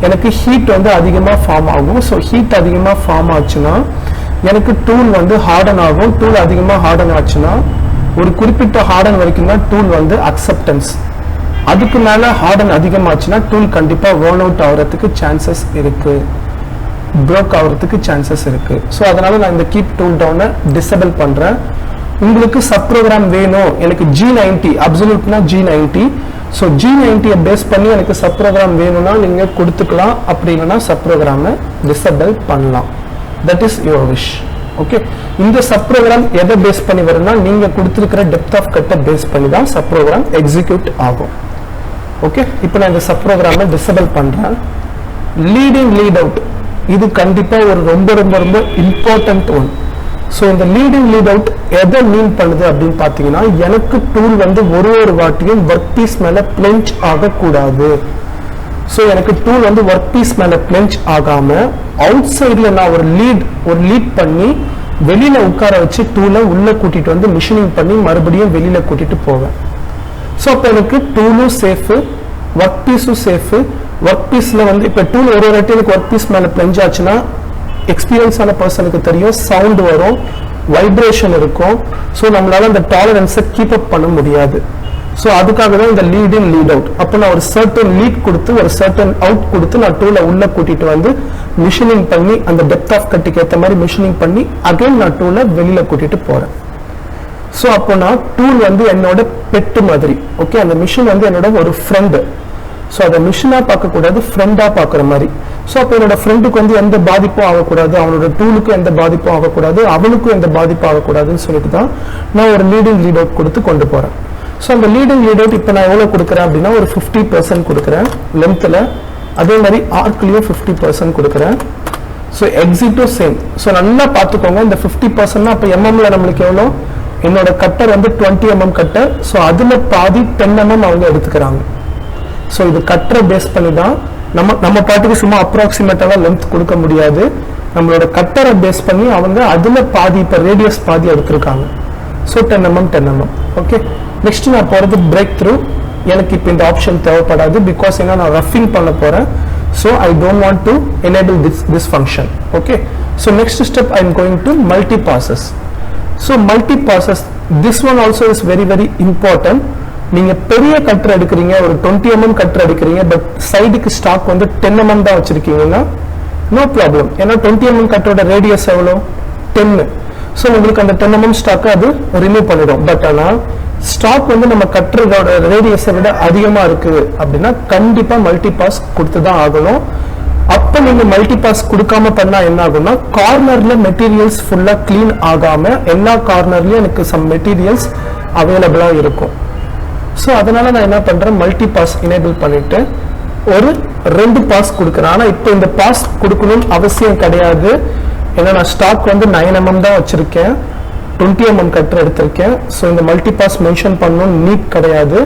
எனக்கு ஹீட் வந்து அதிகமாக ஃபார்ம் ஆகும். ஸோ ஹீட் அதிகமாக ஃபார்ம் ஆச்சுன்னா எனக்கு டூல் வந்து ஹார்டன் ஆகும். டூல் அதிகமாக ஹார்டன் ஆச்சுன்னா ஒரு குறிப்பிட்ட ஹார்டன் வரைக்கும் தான் டூல் வந்து அக்செப்டன்ஸ். அதுக்கு மேலே ஹார்டன் அதிகமாச்சுன்னா டூல் கண்டிப்பாக வேர்ன் அவுட் ஆகிறதுக்கு சான்சஸ் இருக்கு, ப்ரோக் ஆகிறதுக்கு சான்சஸ் இருக்கு. ஸோ அதனால நான் இந்த கீப் டூல் டவுனை டிசேபிள் பண்ணுறேன். உங்களுக்கு சப் ப்ரோக்ராம் வேணும், எனக்கு G90 அப்சல்யூட்னா G90. So G90 base பண்ணி எனக்கு சப் ப்ரோக்ராம் வேணும்னா நீங்கள் கொடுத்துக்கலாம். அப்படி இல்லைன்னா சப் ப்ரோக்ராமை டிசேபிள் பண்ணலாம். That is your wish. Okay, இந்த சப் ப்ரோக்ராம் எதை பேஸ் பண்ணி வரும்னா நீங்கள் கொடுத்துருக்கிற டெப்த் ஆஃப் கட்டை பேஸ் பண்ணி தான் சப் ப்ரோக்ராம் எக்ஸிக்யூட் ஆகும். ஓகே, இப்போ நான் இந்த சப் ப்ரோக்ராமை டிசேபிள் பண்ணுறேன். லீடிங் லீட் அவுட் இது கண்டிப்பாக ஒரு ரொம்ப ரொம்ப ரொம்ப இம்பார்ட்டன்ட் ஒன். ஸோ இந்த லீடிங் லீட் அவுட் எதை மீன் பண்ணுது அப்படின்னு பார்த்தீங்கன்னா எனக்கு டூல் வந்து ஒரு வாட்டியும் ஒர்க் பீஸ் மேலே பிளெஞ்ச் ஆகக்கூடாது. ஸோ எனக்கு டூல் வந்து ஒர்க் பீஸ் மேலே பிளெஞ்ச் ஆகாமல் அவுட் சைடில் நான் ஒரு லீட் பண்ணி வெளியில் உட்கார வச்சு டூலை உள்ளே கூட்டிகிட்டு வந்து மிஷினிங் பண்ணி மறுபடியும் வெளியில் கூட்டிகிட்டு போவேன். ஸோ அப்போ எனக்கு டூலும் சேஃபு, ஒர்க் பீஸும் சேஃபு. ஒர்க் பீஸில் வந்து இப்போ டூல் ஒரு வாட்டி எனக்கு ஒர்க் பீஸ் மேலே பிளெஞ்ச் ஆச்சுன்னா எக்ஸ்பீரியன்ஸான பர்சனுக்கு தெரியும், சவுண்ட் வரும், வைப்ரேஷன் இருக்கும். ஸோ நம்மளால அந்த டாலரன்ஸை கீப் அப் பண்ண முடியாது. ஸோ அதுக்காக தான் இந்த லீட் இன் லீட் அவுட். அப்போ நான் ஒரு சர்டன் லீட் கொடுத்து ஒரு சர்டன் அவுட் கொடுத்து நான் டூலை உள்ளே கூட்டிட்டு வந்து மிஷினிங் பண்ணி அந்த டெப்த் ஆஃப் கட்டுக்கு ஏற்ற மாதிரி மிஷினிங் பண்ணி அகைன் நான் டூலை வெளியில் கூட்டிட்டு போகிறேன். ஸோ அப்போ நான் டூல் வந்து என்னோட பெட்டு மாதிரி. ஓகே, அந்த மிஷின் வந்து என்னோட ஒரு ஃப்ரெண்டு. ஸோ அதை மிஷினாக பார்க்கக்கூடாது, ஃப்ரெண்டாக பார்க்குற மாதிரி. ஸோ அப்போ என்னோட ஃப்ரெண்டுக்கு வந்து எந்த பாதிப்பும் ஆகக்கூடாது, அவனோட டூலுக்கும் எந்த பாதிப்பும் ஆகக்கூடாது, அவனுக்கும் எந்த பாதிப்பும் ஆகக்கூடாதுன்னு சொல்லிட்டு தான் நான் ஒரு லீடிங் லீட் அவுட் கொடுத்து கொண்டு போகிறேன். ஸோ அந்த லீடிங் லீட் அவுட் இப்போ நான் எவ்வளோ கொடுக்குறேன் அப்படின்னா ஒரு 50% கொடுக்குறேன் லென்த்தில். அதே மாதிரி ஆர்க்லேயும் 50% கொடுக்குறேன். So எக்ஸிட்டும் same. ஸோ நல்லா பார்த்துக்கோங்க, இந்த 50%னா அப்போ எம்எம்ல நம்மளுக்கு எவ்வளோ? என்னோட கட்டர் வந்து 20 mm கட்டர். ஸோ அதில் பாதி 10 mm அவங்க எடுத்துக்கிறாங்க. ஸோ இது கட்டரை பேஸ் பண்ணி தான் நம்ம பாட்டுக்கு சும்மா அப்ராக்சிமேட்டாக லென்த் கொடுக்க முடியாது. நம்மளோட கட்டரை பேஸ் பண்ணி அவங்க அதில் பாதி இப்போ ரேடியஸ் பாதி எடுத்திருக்காங்க. So 10 mm 10 mm. Okay, next நான் போகிறது பிரேக் த்ரூ. எனக்கு இப்போ இந்த ஆப்ஷன் தேவைப்படாது, பிகாஸ் ஏன்னா நான் ரஃபிங் பண்ண போகிறேன். So I don't want to enable this function. Okay, so next step I am going to multi bosses. So multi bosses this one also is very very important. நீங்க பெரிய கட்டர் எடுக்கிறீங்க, ஒரு 20 mm cutter எடுக்கிறீங்க, but சைடுக்கு stock வந்து 10 mm தான் வச்சிருக்கீங்கன்னா no problem. ஏன்னா 20 mm கட்டரோட radius எவ்வளோ? 10. ஸோ உங்களுக்கு அந்த 10 mm ஸ்டாக்கை அது ரிமூவ் பண்ணிடும். பட் ஆனால் ஸ்டாக் வந்து நம்ம கட்டரோட ரேடியஸை விட அதிகமாக இருக்குது அப்படின்னா கண்டிப்பாக மல்டி பாஸ் கொடுத்து தான் ஆகணும். அப்போ நீங்க மல்டி பாஸ் கொடுக்காம பண்ணா என்ன ஆகும்னா கார்னர்ல மெட்டீரியல்ஸ் ஃபுல்லா கிளீன் ஆகாம எல்லா கார்னர்லயும் எனக்கு சம் மெட்டீரியல்ஸ் அவைலபிளா இருக்கும். ஸோ அதனால நான் என்ன பண்றேன், மல்டி பாஸ் எனேபிள் பண்ணிட்டு ஒரு 2 பாஸ் கொடுக்குறேன். ஆனால் இப்போ இந்த பாஸ் கொடுக்கணும்னு அவசியம் கிடையாது. ஏன்னா நான் ஸ்டாக் வந்து 9 mm தான் வச்சிருக்கேன், 20 mm கட்டர் எடுத்திருக்கேன். ஸோ இந்த மல்டி பாஸ் மென்ஷன் பண்ணணும்னு நீட் கிடையாது.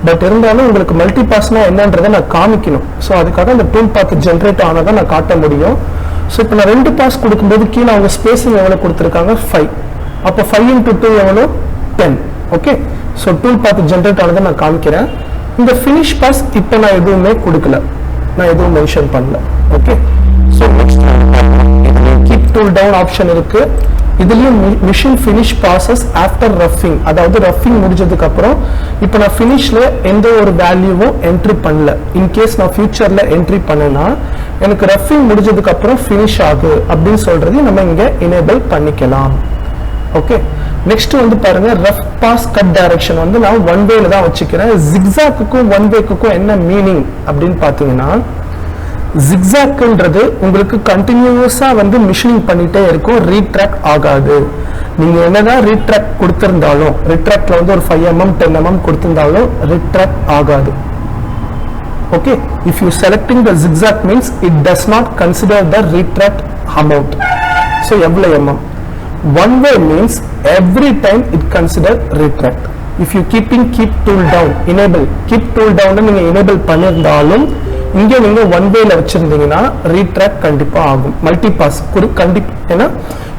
பட் இருந்தாலும் உங்களுக்கு மல்டி பாஸ்னா என்னன்றதை நான் காமிக்கணும். ஸோ அதுக்காக அந்த டூல் பாத் ஜென்ரேட் ஆனதை நான் காட்ட முடியும். ஸோ இப்போ நான் 2 பாஸ் கொடுக்கும்போது கீழே அவங்க ஸ்பேசிங் எவ்வளோ கொடுத்துருக்காங்க 5. அப்போ 5 into 2 எவ்வளோ 10. Okay, so tool path generate ஆனதை நான் காமிக்கிறேன். இந்த ஃபினிஷ் பாஸ் இப்போ நான் எதுவுமே கொடுக்கல, நான் எதுவும் மென்ஷன் பண்ணல. Okay, so next keep tool down option இருக்கு. இதுலயும் மிஷின் ஃபினிஷ் ப்ராசஸ் ஆஃப்டர் ரஃபிங், அதாவது ரஃபிங் முடிஞ்சதுக்கு அப்புறம் இப்போ நான் ஃபினிஷ்ல எந்த ஒரு வேல்யூவும் என்ட்ரி பண்ணல. இன்கேஸ் நான் ஃபியூச்சர்ல என்ட்ரி பண்ணேன்னா எனக்கு ரஃபிங் முடிஞ்சதுக்கு அப்புறம் ஃபினிஷ் ஆகு அப்படின்னு சொல்றது நம்ம இங்க எனேபிள் பண்ணிக்கலாம். ஓகே, நெக்ஸ்ட் வந்து பாருங்க ரஃப் பாஸ் கட் டைரக்ஷன் வந்து நான் ஒன் வேல தான் வச்சுக்கிறேன். ஜிக்ஸாக்குக்கும் ஒன் வேக்குக்கும் என்ன மீனிங் அப்படின்னு பாத்தீங்கன்னா, ஜிக்ஸாக்ன்றது உங்களுக்கு கண்டினியூஸா வந்து மிஷினிங் பண்ணிட்டே இருக்கும், ரீட்ராக்ட் ஆகாது. நீங்க என்னதான் ரீட்ராக்ட் கொடுத்திருந்தாலும், ரீட்ராக்ட்ல வந்து ஒரு 5 mm 10 mm கொடுத்திருந்தாலும் ரீட்ராக்ட் ஆகாது. Okay, if you selecting the zigzag means it does not consider the retract amount. So எவ்வளவு mm? One way means every time it consider retract. If you keep tool down, enable keep tool down நீங்க enable பண்ணிருந்தாலும் இங்க நீங்க one வேல வச்சிருந்தீங்கன்னா ரீட்ராக்ட் கண்டிப்பா ஆகும். Multi pass கண்டிப்பா, ஏன்னா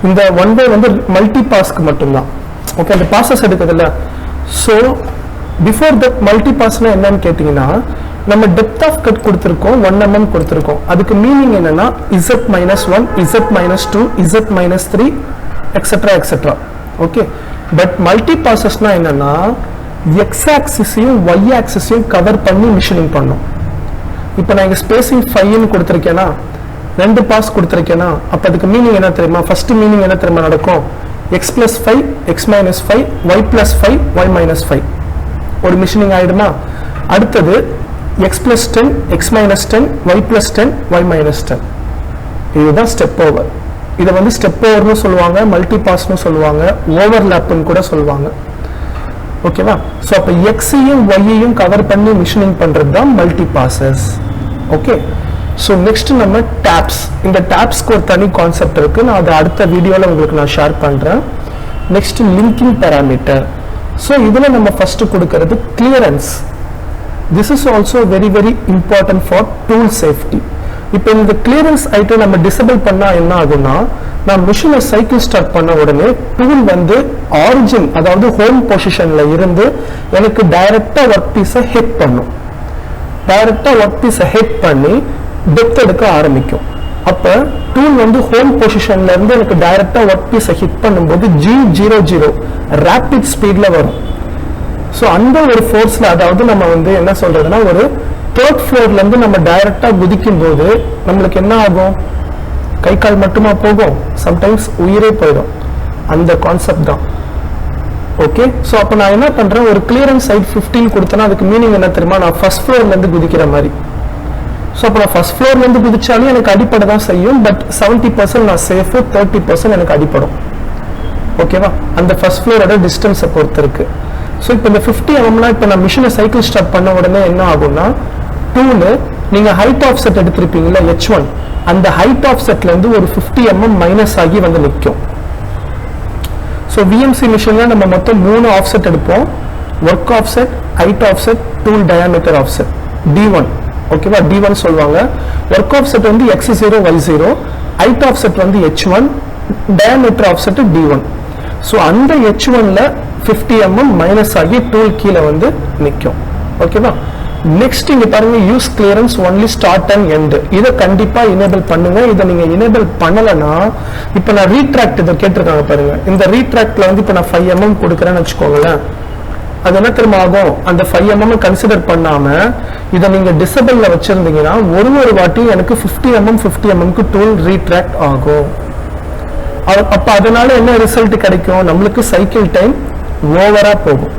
இந்த ஒன் வே வந்து மல்டி பாஸ்க்கு மட்டும்தான். ஓகே, அந்த பாசஸ் எடுக்கிறதுல. ஸோ பிஃபோர் த மல்டி பாஸ்னா என்னன்னு கேட்டீங்கன்னா, நம்ம டெப்த் ஆஃப் கட் கொடுத்துருக்கோம் 1 mm கொடுத்துருக்கோம். அதுக்கு மீனிங் என்னன்னா Z-1, Z-2, Z-3 etcetera etcetera. Okay, but multi பாசஸ்னா என்னன்னா எக்ஸ் ஆக்சிஸையும் ஒய் ஆக்சிஸையும் கவர் பண்ணி மிஷினிங் பண்ணும். இப்போ நான் இங்க ஸ்பேசிங் 5 கொடுத்துருக்கேன்னா, 2 பாஸ் கொடுத்துருக்கேன்னா, அப்ப அதுக்கு மீனிங் என்ன தெரியுமா? ஃபர்ஸ்ட் மீனிங் என்ன தெரியுமா நடக்கும்? x+5, x-5, y+5, y-5 ஒரு மிஷினிங் ஆயிடுமா? அடுத்தது x+10, x-10, y+10, y-10. இதுதான் ஸ்டெப் ஓவர். இதை வந்து ஸ்டெப் ஓவர்னு சொல்லுவாங்க, மல்டி பாஸ்னு சொல்லுவாங்க, ஓவர்லாப்னு கூட சொல்லுவாங்க. ஓகேவா? ஸோ அப்போ எக்ஸையும் ஒய்யையும் கவர் பண்ணி மிஷினிங் பண்றது தான் multi bosses. Okay, so next நம்ம டேப்ஸ். இந்த டேப்ஸ்க்கு ஒரு தனி கான்செப்ட் இருக்கு, நான் அதை அடுத்த வீடியோவில் உங்களுக்கு நான் ஷேர் பண்றேன். Next linking parameter. ஸோ இதில் நம்ம ஃபர்ஸ்ட் கொடுக்கிறது clearance. This is also very very important for tool safety. இப்போ இந்த கிளியரன்ஸ் ஐட்டம் நம்ம டிசபிள் பண்ணா என்ன ஆகும்னா, நான் மிஷினை சைக்கிள் ஸ்டார்ட் பண்ண உடனே டூல் வந்து ஆரிஜின், அதாவது ஹோம் பொசிஷன்ல இருந்து எனக்கு டைரக்டா ஒர்க் பீஸை ஹிட் பண்ணும். டைரக்டா ஒர்க் பீஸை ஹிட் பண்ணி டெப்த் எடுக்க ஆரம்பிக்கும். அப்ப டூல் வந்து ஹோம் பொசிஷன்ல இருந்து எனக்கு டைரக்டா ஒர்க் பீஸை ஹிட் பண்ணும்போது G00 ரேபிட் ஸ்பீட்ல வரும். ஸோ அந்த ஒரு ஃபோர்ஸ்ல, அதாவது நம்ம வந்து என்ன சொல்றதுன்னா, ஒரு 3rd ஃப்ளோர்ல இருந்து நம்ம டைரக்டா குதிக்கும் போது நம்மளுக்கு என்ன ஆகும்? கை கால் மட்டுமா போகும், சம்டைம்ஸ் உயிரே போயிடும். அந்த கான்செப்ட் தான். ஓகே, ஸோ அப்போ நான் என்ன பண்றேன், ஒரு கிளியரன்ஸ் சைட் 15 கொடுத்தேன்னா அதுக்கு மீனிங் என்ன தெரியுமா? நான் ஃபர்ஸ்ட் ஃப்ளோர்ல இருந்து குதிக்கிற மாதிரி. ஸோ அப்போ நான் ஃபர்ஸ்ட் ஃப்ளோர்ல இருந்து குதிச்சாலும் எனக்கு அடிப்படை தான் செய்யும், பட் 70% நான் சேஃப், 30% எனக்கு அடிப்படும். ஓகேவா? அந்த ஃபர்ஸ்ட் ஃப்ளோரோட டிஸ்டன்ஸை பொறுத்து இருக்கு. ஸோ இப்போ இந்த 50 mm இப்போ நான் மிஷினை சைக்கிள் ஸ்டார்ட் பண்ண உடனே என்ன ஆகும்னா, டூலு நீங்க ஹைட் ஆஃப் செட் எடுத்திருப்பீங்களா H1, அந்த ஹைட் ஆஃப் செட்ல இருந்து ஒரு 50 mm மைனஸ் ஆகி வந்து நிற்கும். ஸோ விஎம்சி மிஷின்ல நம்ம மொத்தம் 3 ஆஃப் செட் எடுப்போம். Work offset, height offset, tool diameter offset, D1. ஓகேவா? D1 சொல்லுவாங்க. ஒர்க் ஆஃப் செட் வந்து X0, Y0, height of set வந்து H1, diameter offset D1. So அந்த H1ல 50 mm மைனஸ் ஆகி டூல் கீழே வந்து நிற்கும். ஓகேவா? நெக்ஸ்ட் இங்க பாருங்க, use clearance only start and end. இதை கண்டிப்பா எனேபிள் பண்ணுங்க. இதை நீங்க எனேபிள் பண்ணலன்னா, இப்ப நான் ரீட்ராக்ட் இதை கேட்டிருக்காங்க பாருங்க. இந்த ரீட்ராக்ட்ல வந்து இப்ப நான் 5 mm கொடுக்குறேன்னு வச்சுக்கோங்களேன். அது என்ன தெரியுமா ஆகும்? அந்த 5 mm கன்சிடர் பண்ணாம இதை நீங்க டிசபிள்ல வச்சிருந்தீங்கன்னா ஒரு வாட்டி எனக்கு 50 mm டூல் ரீட்ராக்ட் ஆகும். அப்ப அதனால என்ன ரிசல்ட் கிடைக்கும்? நம்மளுக்கு சைக்கிள் டைம் ஓவரா போகும்.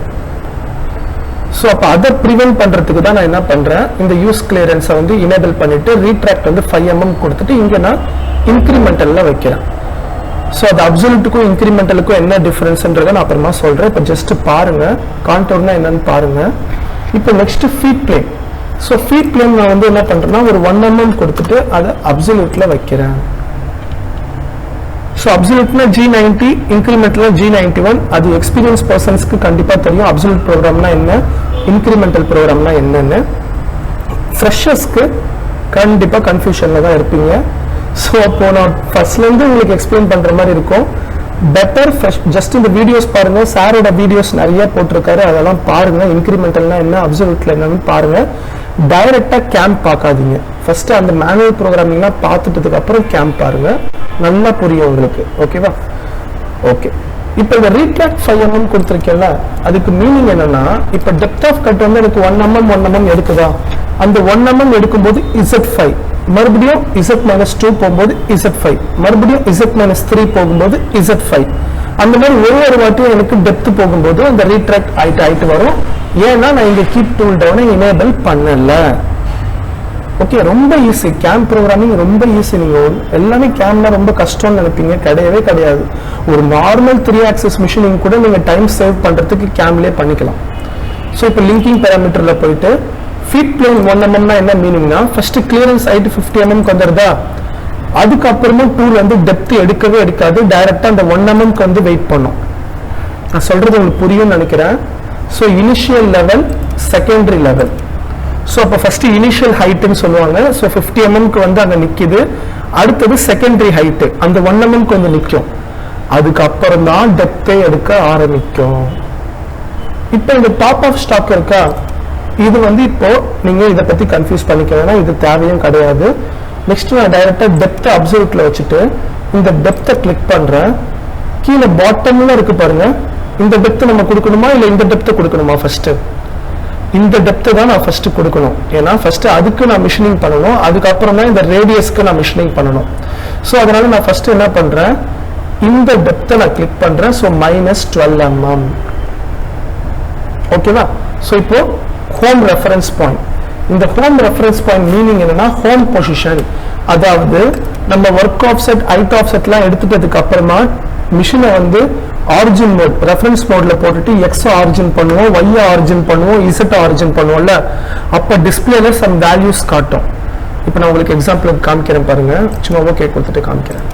ஸோ அப்போ அதை ப்ரிவென்ட் பண்ணுறதுக்கு தான் நான் என்ன பண்ணுறேன், இந்த யூஸ் கிளியரன்ஸை வந்து எனேபிள் பண்ணிட்டு ரீட்ராக்ட் வந்து 5 mm கொடுத்துட்டு இங்கே நான் இன்க்ரிமெண்டலில் வைக்கிறேன். ஸோ அது அப்சல்யூட்டுக்கும் இன்க்ரிமெண்டலுக்கும் என்ன டிஃபரன்ஸ்ன்றதை நான் அப்புறமா சொல்கிறேன். இப்போ ஜஸ்ட் பாருங்க, கான்டோர்னா என்னன்னு பாருங்க. இப்போ next feed plane. So feed plane நான் வந்து என்ன பண்றேன்னா ஒரு 1 mm கொடுத்துட்டு அதை அப்சல்யூட்ல வைக்கிறேன். ஸோ அப்சல்யூட்னா G90, இன்க்ரிமெண்டல் G91. அது எக்ஸ்பீரியன்ஸ் பர்சன்ஸ்க்கு கண்டிப்பா தெரியும் அப்சல்யூட் ப்ரோக்ராம்னா என்ன, இன்க்ரிமெண்டல் ப்ரோக்ராம்னா என்னன்னு. ஃப்ரெஷர்ஸ்க்கு கண்டிப்பா கன்ஃபியூஷன்ல தான் இருப்பீங்க. ஸோ அப்போ நான் ஃபர்ஸ்ட்லேருந்து உங்களுக்கு எக்ஸ்பிளைன் பண்ற மாதிரி இருக்கும். பெட்டர் ஜஸ்ட் இந்த வீடியோஸ் பாருங்க, சாரோட வீடியோஸ் நிறைய போட்டிருக்காரு, அதெல்லாம் பாருங்க. இன்க்ரிமெண்டல்னா என்ன, அப்சல்யூட்ல என்னன்னு பாருங்க. டைரக்டா கேம்ப் பார்க்காதீங்க. ஃபர்ஸ்ட் அந்த மேனுவல் ப்ரோக்ராமிங்லாம் பார்த்துட்டதுக்கு அப்புறம் கேம்ப் பாருங்க, நல்லா புரியும் உங்களுக்கு. ஓகேவா? ஓகே. இப்போ இந்த ரீட்ராக்ட் 5 mm கொடுத்துருக்கேன்ல, அதுக்கு மீனிங் என்னன்னா, இப்போ டெப்த் ஆஃப் கட் வந்து எனக்கு 1 mm எடுக்குதா, அந்த 1 mm எடுக்கும்போது Z5, மறுபடியும் Z-2 போகும்போது Z5, மறுபடியும் Z-3 போகும்போது Z5. அந்த மாதிரி ஒரு வாட்டியும் எனக்கு டெப்த் போகும்போது அந்த ரீட்ராக்ட் ஆயிட்டு வரும். ஏன்னா நான் இங்க கீப் டூல் டவுனை எனேபிள் பண்ணல. ஓகே, ரொம்ப ஈஸி. கேம் ப்ரோக்ராமிங் ரொம்ப ஈஸி. நீங்க எல்லாமே கேம்னா ரொம்ப கஷ்டம்னு நினைப்பீங்க, கிடையவே கிடையாது. ஒரு நார்மல் 3 axis மிஷினிங் கூட நீங்க டைம் சேவ் பண்றதுக்கு கேம்லயே பண்ணிக்கலாம். ஸோ இப்போ லிங்கிங் பேராமீட்டர்ல போயிட்டு ஃபீட் பிளேன் 1 mm என்ன மீனிங்னா, ஃபர்ஸ்ட் கிளியரன்ஸ் ஹைட் 50 mm வந்துருதா, அதுக்கப்புறமா டூல் வந்து டெப்த் எடுக்கவே எடுக்காது, டைரக்டா அந்த 1 mm வந்து வெயிட் பண்ணும். நான் சொல்றது உங்களுக்கு புரியும்னு நினைக்கிறேன். So initial level, secondary level. So அப்போ ஃபர்ஸ்ட் இனிஷியல் ஹைட்னு சொல்லுவாங்க. ஸோ 50 mm வந்து அங்கே நிற்கிது. அடுத்தது செகண்டரி ஹைட்டு அந்த 1 mm வந்து நிற்கும். அதுக்கப்புறம் தான் டெப்த்தே எடுக்க ஆரம்பிக்கும். இப்போ இந்த டாப் ஆஃப் ஸ்டாக் இருக்கா, இது வந்து இப்போ நீங்க இதை பத்தி கன்ஃபியூஸ் பண்ணிக்க வேணாம், இது தேவையும் கிடையாது. நெக்ஸ்ட் நான் டைரக்டா டெப்த் அப்சல்யூட்ல வச்சுட்டு இந்த டெப்த்தை கிளிக் பண்றேன். கீழே பாட்டம்ல இருக்கு பாருங்க, இந்த டெப்த் நம்ம கொடுக்கணுமா இல்ல இந்த டெப்த்தை கொடுக்கணுமா? ஃபர்ஸ்ட் இந்த டெப்த்தை தான் நான் ஃபர்ஸ்ட் கொடுக்கணும். ஏன்னா ஃபர்ஸ்ட் அதுக்கு நான் மிஷினிங் பண்ணணும், அதுக்கப்புறம் தான் இந்த ரேடியஸ்க்கு நான் மிஷினிங் பண்ணணும். ஸோ அதனால நான் ஃபர்ஸ்ட் என்ன பண்றேன், இந்த டெப்த்தை நான் கிளிக் பண்றேன். So -12 mm. ஓகேவா? ஸோ இப்போ ஹோம் ரெஃபரன்ஸ் பாயிண்ட். இந்த ஹோம் ரெஃபரன்ஸ் பாயிண்ட் மீனிங் என்னன்னா ஹோம் பொசிஷன். அதாவது நம்ம ஒர்க் ஆஃப்செட், ஹைட் ஆஃப்செட்லாம் எடுத்துட்டதுக்கு அப்புறமா மிஷினை வந்து ஆரிஜின் மோட், ரெஃபரன்ஸ் மோட்ல போட்டுட்டு எக்ஸ் ஆரிஜின் பண்ணுவோம், ஒய் ஆரிஜின் பண்ணுவோம், இசட் ஆரிஜின் பண்ணுவோம்ல, அப்போ டிஸ்பிளேல சம் வேல்யூஸ் காட்டும். இப்போ நான் உங்களுக்கு எக்ஸாம்பிள் காமிக்கிறேன் பாருங்க, சும்மா ஓகே கொடுத்துட்டு காமிக்கிறேன்.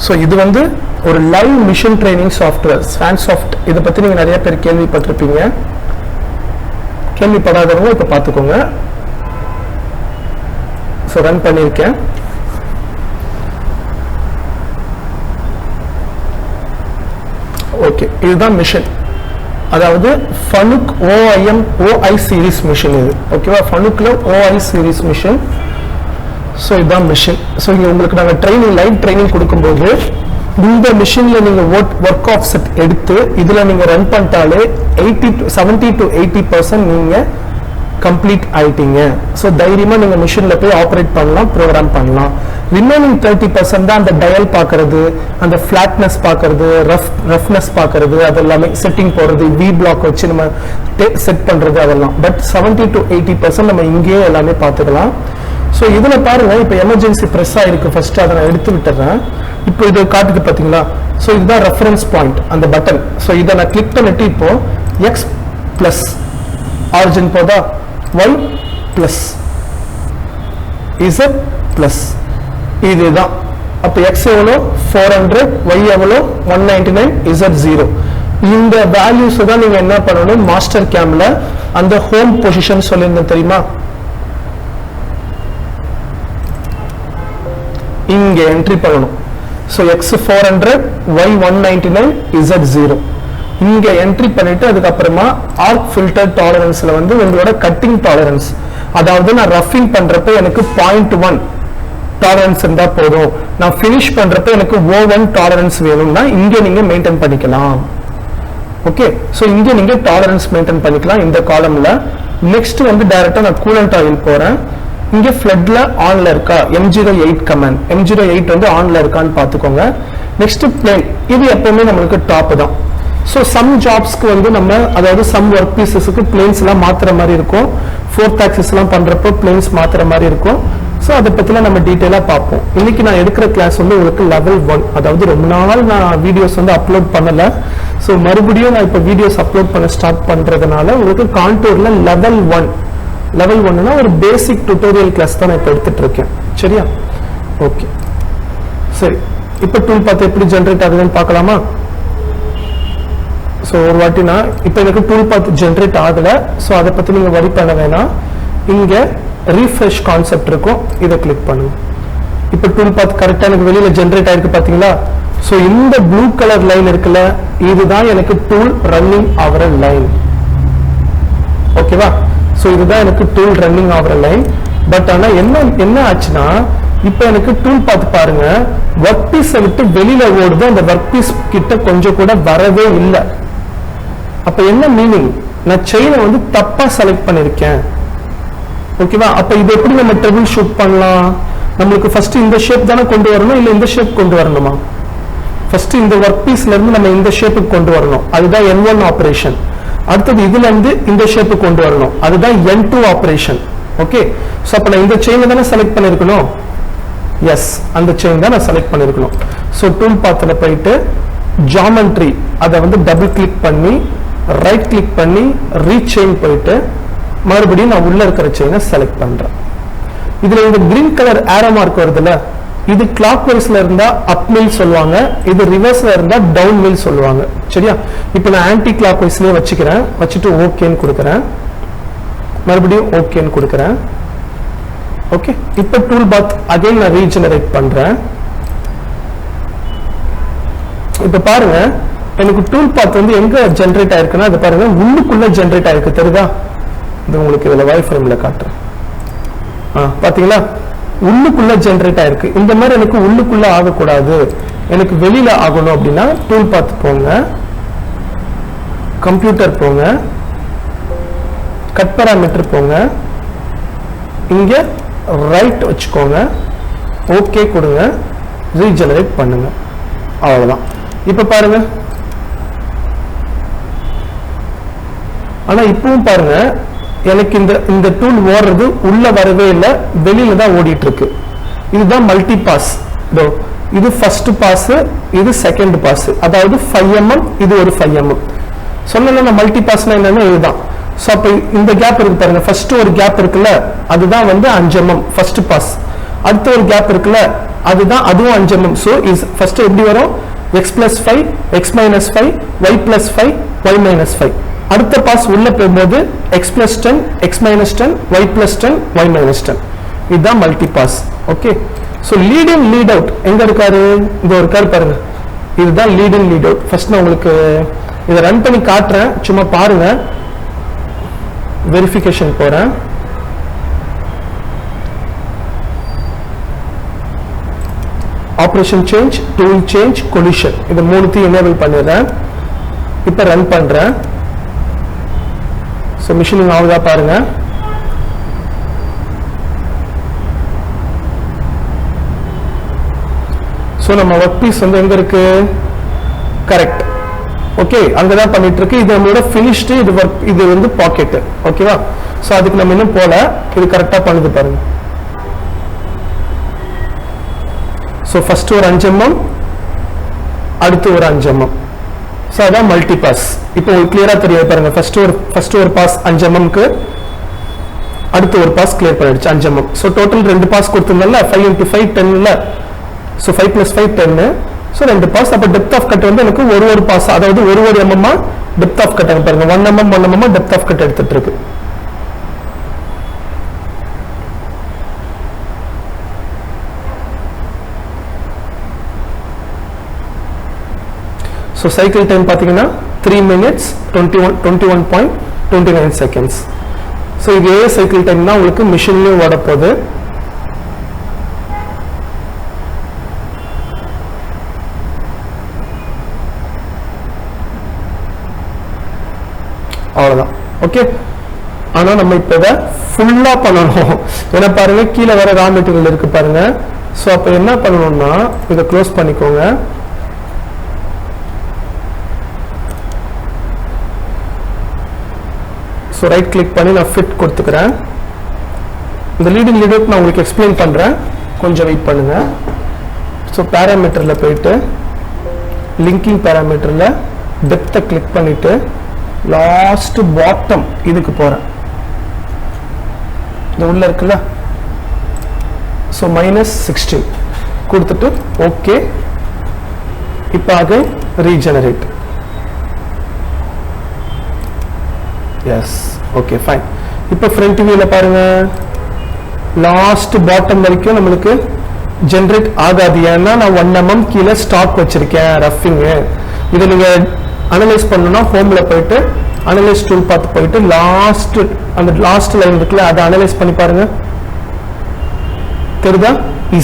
ஸோ இது வந்து ஒரு லைவ் மிஷின் ட்ரைனிங் சாஃப்ட்வேர் ஸ்வான்சாஃப்ட். இதை பத்தி நீங்க நிறைய பேர் கேள்விப்பட்டிருப்பீங்க, கேள்விப்படாதவங்க இப்ப பார்த்துக்கோங்க. ஸோ ரன் பண்ணியிருக்கேன். ஓகே, இதுதான் மிஷின். அதாவது ஃபனுக் OI சீரிஸ் மிஷின் இது. ஓகேவா? ஃபனுக்ல OI சீரிஸ் மிஷின். ஸோ இதுதான் மிஷின். ஸோ இங்கே உங்களுக்கு நாங்கள் ட்ரைனிங், லைவ் ட்ரைனிங் கொடுக்கும்போது இந்த மிஷினில் நீங்கள் ஒர்க் ஆஃப் செட் எடுத்து இதில் நீங்கள் ரன் பண்ணிட்டாலே 70 to 80% நீங்கள் கம்ப்ளீட் ஆயிட்டீங்க. ஸோ தைரியமாக நீங்கள் மிஷினில் போய் ஆப்ரேட் பண்ணலாம், ப்ரோக்ராம் பண்ணலாம். ரிமைனிங் 30% தான் அந்த டயல் பார்க்கறது, அந்த ஃபிளாட்னஸ் பார்க்கறது, ரஃப்னஸ் பார்க்கறது, அது எல்லாமே செட்டிங் போடுறது, வி பிளாக் வச்சு நம்ம செட் பண்ணுறது அதெல்லாம். பட் 70 to 80% நம்ம இங்கேயே எல்லாமே பார்த்துக்கலாம். ஸோ இதில் பாருங்க, இப்போ எமர்ஜென்சி ப்ரெஸ் ஆயிருக்கு, ஃபர்ஸ்ட் அதை நான் எடுத்து விட்டுறேன். இப்போ இது காட்டுக்கு பார்த்தீங்களா? ஸோ இதுதான் ரெஃபரன்ஸ் பாயிண்ட், அந்த பட்டன். ஸோ இதை நான் கிளிக் பண்ணிட்டு இப்போ எக்ஸ் பிளஸ் ஆரிஜின் போதா, ஒய் பிளஸ் இசட் பிளஸ், இதுதான். அப்போ எக்ஸ் எவ்வளோ 400, ஒய் எவ்வளோ 199, இசட் 0. இந்த வேல்யூஸ் தான் நீங்க என்ன பண்ணணும், மாஸ்டர் கேம்ல அந்த ஹோம் பொசிஷன் சொல்லியிருந்தேன் தெரியுமா, இங்க என்ட்ரி பண்ணணும். So x 400, y 199, z 0. இங்க என்ட்ரி பண்ணிட்டு அதுக்கப்புறமா ஆர்க் ஃபில்டர் டாலரன்ஸ்ல வந்து உங்களோட கட்டிங் டாலரன்ஸ், அதாவது நான் ரஃபிங் பண்றப்ப எனக்கு 0.1 டாலரன்ஸ் இருந்தா போதும், நான் ஃபினிஷ் பண்றப்ப எனக்கு O1 டாலரன்ஸ் வேணும்னா இங்க நீங்க மெயின்டைன் பண்ணிக்கலாம். ஓகே, ஸோ இங்க நீங்க டாலரன்ஸ் மெயின்டைன் பண்ணிக்கலாம் இந்த காலம்ல. நெக்ஸ்ட் வந்து டைரக்டா நான் கூலண்ட் ஆயில் போறேன். இங்க ஃப்ளட்ல ஆன்ல இருக்கா, M08 கமாண்ட், M08 வந்து ஆன்ல இருக்கான்னு பாத்துக்கோங்க. நெக்ஸ்ட் பிளேன், இது எப்பவுமே நம்மளுக்கு டாப் தான். ஸோ சம் ஜாப்ஸ்க்கு வந்து நம்ம, அதாவது சம் ஒர்க் பீசஸ்க்கு பிளேன்ஸ் எல்லாம் மாத்துற மாதிரி இருக்கும், 4th axis எல்லாம் பண்றப்போ பிளேன்ஸ் மாத்துற மாதிரி இருக்கும். ஸோ அதை பத்திலாம் நம்ம டீட்டெயிலா பார்ப்போம். இன்னைக்கு நான் எடுக்கிற கிளாஸ் வந்து உங்களுக்கு லெவல் 1, அதாவது ரொம்ப நாள் நான் வீடியோஸ் வந்து அப்லோட் பண்ணல. ஸோ மறுபடியும் நான் இப்போ வீடியோஸ் அப்லோட் பண்ண ஸ்டார்ட் பண்ணுறதுனால உங்களுக்கு கான்டூரில் லெவல் 1 ஒரு பேசிக் டுட்டோரியல் கிளாஸ் தான் நான் இப்போ எடுத்துட்டு இருக்கேன். சரியா? ஓகே, சரி. இப்போ டூல் பாத் எப்படி ஜென்ரேட் ஆகுதுன்னு பார்க்கலாமா? ஸோ ஒரு வாட்டி நான் இப்போ எனக்கு டூல் பாத் ஜென்ரேட் ஆகலை, ஸோ அதை பற்றி நீங்கள் வரி பண்ண வேணாம். இங்கே ரீஃப்ரெஷ் கான்செப்ட் இருக்கும், இதை கிளிக் பண்ணுங்க. இப்போ டூல் பாத் கரெக்டாக எனக்கு வெளியில் ஜென்ரேட் ஆயிருக்கு பார்த்தீங்களா? ஸோ இந்த ப்ளூ கலர் லைன் இருக்குல்ல, இதுதான் எனக்கு டூல் ரன்னிங் ஆகிற லைன். ஓகேவா? ஸோ இதுதான் எனக்கு டூல் ரன்னிங் ஆகிற லைன். பட் ஆனால் என்ன ஆச்சுன்னா, இப்போ எனக்கு டூல் பாத் பாருங்க, ஒர்க் பீஸை விட்டு வெளியில ஓடுது, அந்த ஒர்க் பீஸ் கிட்ட கொஞ்சம் கூட வரவே இல்லை. அப்ப என்ன மீனிங்? நான் செயினை வந்து தப்பா செலக்ட் பண்ணிருக்கேன். ஓகேவா? அப்ப இது எப்படி நம்ம ட்ரபிள் ஷூட் பண்ணலாம்? நம்மளுக்கு ஃபர்ஸ்ட் இந்த ஷேப் தானே கொண்டு வரணும், இல்ல இந்த ஷேப் கொண்டு வரணுமா? ஃபர்ஸ்ட் இந்த ஒர்க் பீஸ்ல இருந்து நம்ம இந்த ஷேப்புக்கு கொண்டு வரணும், அதுதான் N1 ஆபரேஷன். அடுத்தது இதுல இருந்து இந்த ஷேப்புக்கு கொண்டு வரணும், அதுதான் N2 ஆபரேஷன். ஓகே, சோ அப்ப நான் இந்த செயினை தானே செலக்ட் பண்ணிருக்கணும். எஸ், அந்த செயின் தான் நான் செலக்ட் பண்ணிருக்கணும். சோ டூல் பாத்ல போயிட்டு ஜாமெட்ரி அதை வந்து டபுள் கிளிக் பண்ணி ரைட் கிளிக் பண்ணி ரீசெயின் போயிட்டு மறுபடியும் நான் உள்ள இருக்கிற செயினை செலக்ட் பண்றேன். இதுல இந்த கிரீன் கலர் ஆரோ மார்க் வருதுல, இது கிளாக் வைஸ்ல இருந்தா அப் மில் சொல்லுவாங்க, இது ரிவர்ஸ்ல இருந்தா டவுன் மில் சொல்லுவாங்க. சரியா? இப்போ நான் ஆன்டி கிளாக் வைஸ்லயே வச்சுக்கிறேன், வச்சுட்டு ஓகேன்னு கொடுக்குறேன், மறுபடியும் ஓகேன்னு கொடுக்குறேன். ஓகே, இப்போ டூல் பாத் அகைன் நான் ரீஜெனரேட் பண்றேன். இப்ப பாருங்க, எனக்கு டூல் பாத் வந்து எங்க ஜெனரேட் ஆயிருக்குன்னா, அது பாருங்க உள்ளுக்குள்ள ஜெனரேட் ஆயிருக்கு. தெரியுதா? இது உங்களுக்கு இதுல வயர் ஃப்ரேம்ல காட்டுறேன். பாத்தீங்களா? உள்ளுக்குள்ள ஜெனரேட் ஆயிருக்கு. இந்த மாதிரி எனக்கு உள்ளுக்குள்ள ஆகக்கூடாது, எனக்கு வெளியில ஆகணும் அப்படின்னா டூல் பாத் போங்க, கம்ப்யூட்டர் போங்க, கட் பாராமீட்டர் போங்க, இங்க ரைட் வச்சுக்கோங்க, ஓகே கொடுங்க, ரீஜெனரேட் பண்ணுங்க. அவ்வளவுதான். இப்ப பாருங்க, ஆனா இப்பவும் பாருங்க, எனக்கு இந்த டூல் ஓடுறது உள்ள வரவே இல்லை, வெளியில தான் ஓடிட்டு இருக்கு. இதுதான் மல்டி பாஸ். இது ஃபர்ஸ்ட் பாஸ், இது செகண்ட் பாஸ், அதாவது 5 mm, இது ஒரு 5 mm. சொன்ன மல்டி பாஸ்னா என்னன்னா இதுதான். ஸோ அப்போ இந்த கேப் இருக்கு பாருங்க, ஃபர்ஸ்ட் ஒரு கேப் இருக்குல்ல, அதுதான் வந்து 5 mm ஃபர்ஸ்ட் பாஸ். அடுத்த ஒரு கேப் இருக்குல்ல, அதுவும் 5 mm. ஸோ இஸ் ஃபர்ஸ்ட் எப்படி வரும்? x + 5, x - 5, y + 5, y - 5. அடுத்த பாஸ் உள்ள போகும்போது x + 10, x - 10, y + 10, y - 10. இதுதான் multi pass. Okay, so lead in lead out எங்க இருக்காரு? இந்த இருக்காரு பாருங்க, இதுதான் lead in lead out. First நான் உங்களுக்கு இதை ரன் பண்ணி காட்டுறேன், சும்மா பாருங்க. வெரிஃபிகேஷன் போறேன். Operation change, tool change, collision, இது மூணுத்தையும் எனேபிள் பண்ணிடுறேன். இப்ப ரன் பண்றேன். ஸோ மிஷினிங் ஆகுதா பாருங்க. ஸோ நம்ம ஒர்க் பீஸ் வந்து எங்க இருக்கு? கரெக்ட். ஓகே, அங்கதான் பண்ணிட்டு இருக்கு. இது நம்மளோட ஃபினிஷ்டு, இது ஒர்க், இது வந்து பாக்கெட். ஓகேவா? ஸோ அதுக்கு நம்ம இன்னும் போல, இது கரெக்டா பண்ணுது பாருங்க. ஸோ ஃபர்ஸ்ட் ஒரு 5 mm, அடுத்து ஒரு 5 mm. ஸோ அதான் மல்டி பாஸ். இப்போ உங்களுக்கு கிளியரா தெரியாது பாருங்க. ஃபர்ஸ்ட் ஒரு பாஸ் 5 mm, அடுத்து ஒரு பாஸ் கிளியர் பண்ணிடுச்சு 5 mm. ஸோ டோட்டல் 2 பாஸ் கொடுத்துருந்தோம்ல, 5 × 5 10. ஸோ 5 + 5 10. So 2 pass. அப்போ டெப்த் ஆஃப் கட் வந்து எனக்கு ஒரு பாஸ், அதாவது ஒரு mm டெப்த் ஆஃப் கட் பாருங்க. 1 mm டெப்த் ஆஃப் கட் எடுத்துட்டு இருக்கு. ஸோ சைக்கிள் டைம் பார்த்தீங்கன்னா 3 minutes 21.29 seconds. ஸோ இதே சைக்கிள் டைம் தான் உங்களுக்கு மிஷின்லேயும் ஓட போகுது. அவ்வளோதான். ஓகே, ஆனால் நம்ம இப்போ இதை ஃபுல்லாக பண்ணணும். ஏன்னா பாருங்க, கீழே வர ரா மெட்டீரியல் இருக்கு பாருங்க. ஸோ அப்போ என்ன பண்ணணும்னா, இதை க்ளோஸ் பண்ணிக்கோங்க. ஸோ ரைட் கிளிக் பண்ணி நான் ஃபிட் கொடுத்துக்கிறேன். இந்த லீடிங் லீட் அவுட் நான் உங்களுக்கு எக்ஸ்பிளைன் பண்ணுறேன், கொஞ்சம் வெயிட் பண்ணுங்க. ஸோ பேராமீட்டரில் போயிட்டு லிங்கிங் பேராமீட்டரில் டெப்த்தை கிளிக் பண்ணிட்டு லாஸ்ட் பாட்டம் இதுக்கு போறேன். இது உள்ள இருக்குல்ல, ஸோ -16 கொடுத்துட்டு ஓகே. இப்போ again regenerate. Yes, okay, fine. இப்போ ஃப்ரண்ட் வியூல பாருங்க, லாஸ்ட் பாட்டம் வரைக்கும் நம்மளுக்கு ஜெனரேட் ஆகாது. ஏன்னா நான் 1 mm கீழே ஸ்டாக் வச்சிருக்கேன் ரஃபிங். இதை நீங்க அனலைஸ் பண்ணணும்னா ஹோம்ல போயிட்டு அனலைஸ் டூல் பார்த்து போயிட்டு அந்த லாஸ்ட் லைன் இருக்குல்ல, அதை அனலைஸ் பண்ணி பாருங்க. தெரியுதா?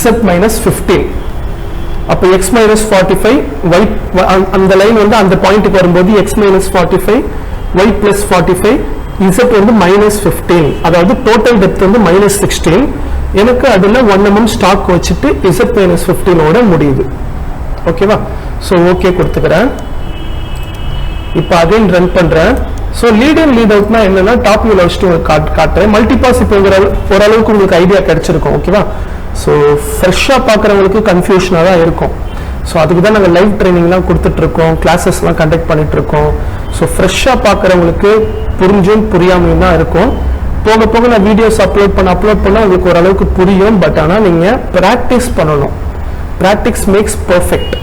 Z -15. அப்போ x -45 y அந்த லைன் வந்து அந்த பாயிண்ட்டுக்கு வரும்போது x -45 y +45 Z வந்து -15. அதாவது டோட்டல் டெப்த் வந்து -16. எனக்கு அதுல 1 mm ஸ்டாக் வச்சுட்டு Z -15 ஓட முடியுது. ஓகேவா? ஸோ ஓகே கொடுத்துக்கிறேன். இப்போ அகைன் ரன் பண்றேன். ஸோ லீட் அண்ட் லீட் அவுட்னா என்னன்னா டாப் வியூல வச்சுட்டு உங்களுக்கு காட்டுறேன். மல்டிபாஸ் இப்போ ஓரளவுக்கு உங்களுக்கு ஐடியா கிடைச்சிருக்கும். ஓகேவா? ஸோ ஃப்ரெஷ்ஷாக பார்க்குறவங்களுக்கு கன்ஃபியூஷனாக தான் இருக்கும். ஸோ அதுக்கு தான் நாங்கள் லைவ் ட்ரைனிங்லாம் கொடுத்துட்ருக்கோம், கிளாஸஸ்லாம் கண்டக்ட் பண்ணிகிட்ருக்கோம். ஸோ ஃப்ரெஷ்ஷாக பார்க்குறவங்களுக்கு புரிஞ்சும் புரியாமையும் தான் இருக்கும். போக போக நான் வீடியோஸ் அப்லோட் பண்ண உங்களுக்கு ஓரளவுக்கு புரியும். பட் ஆனால் நீங்கள் ப்ராக்டிஸ் பண்ணணும். Practice makes perfect.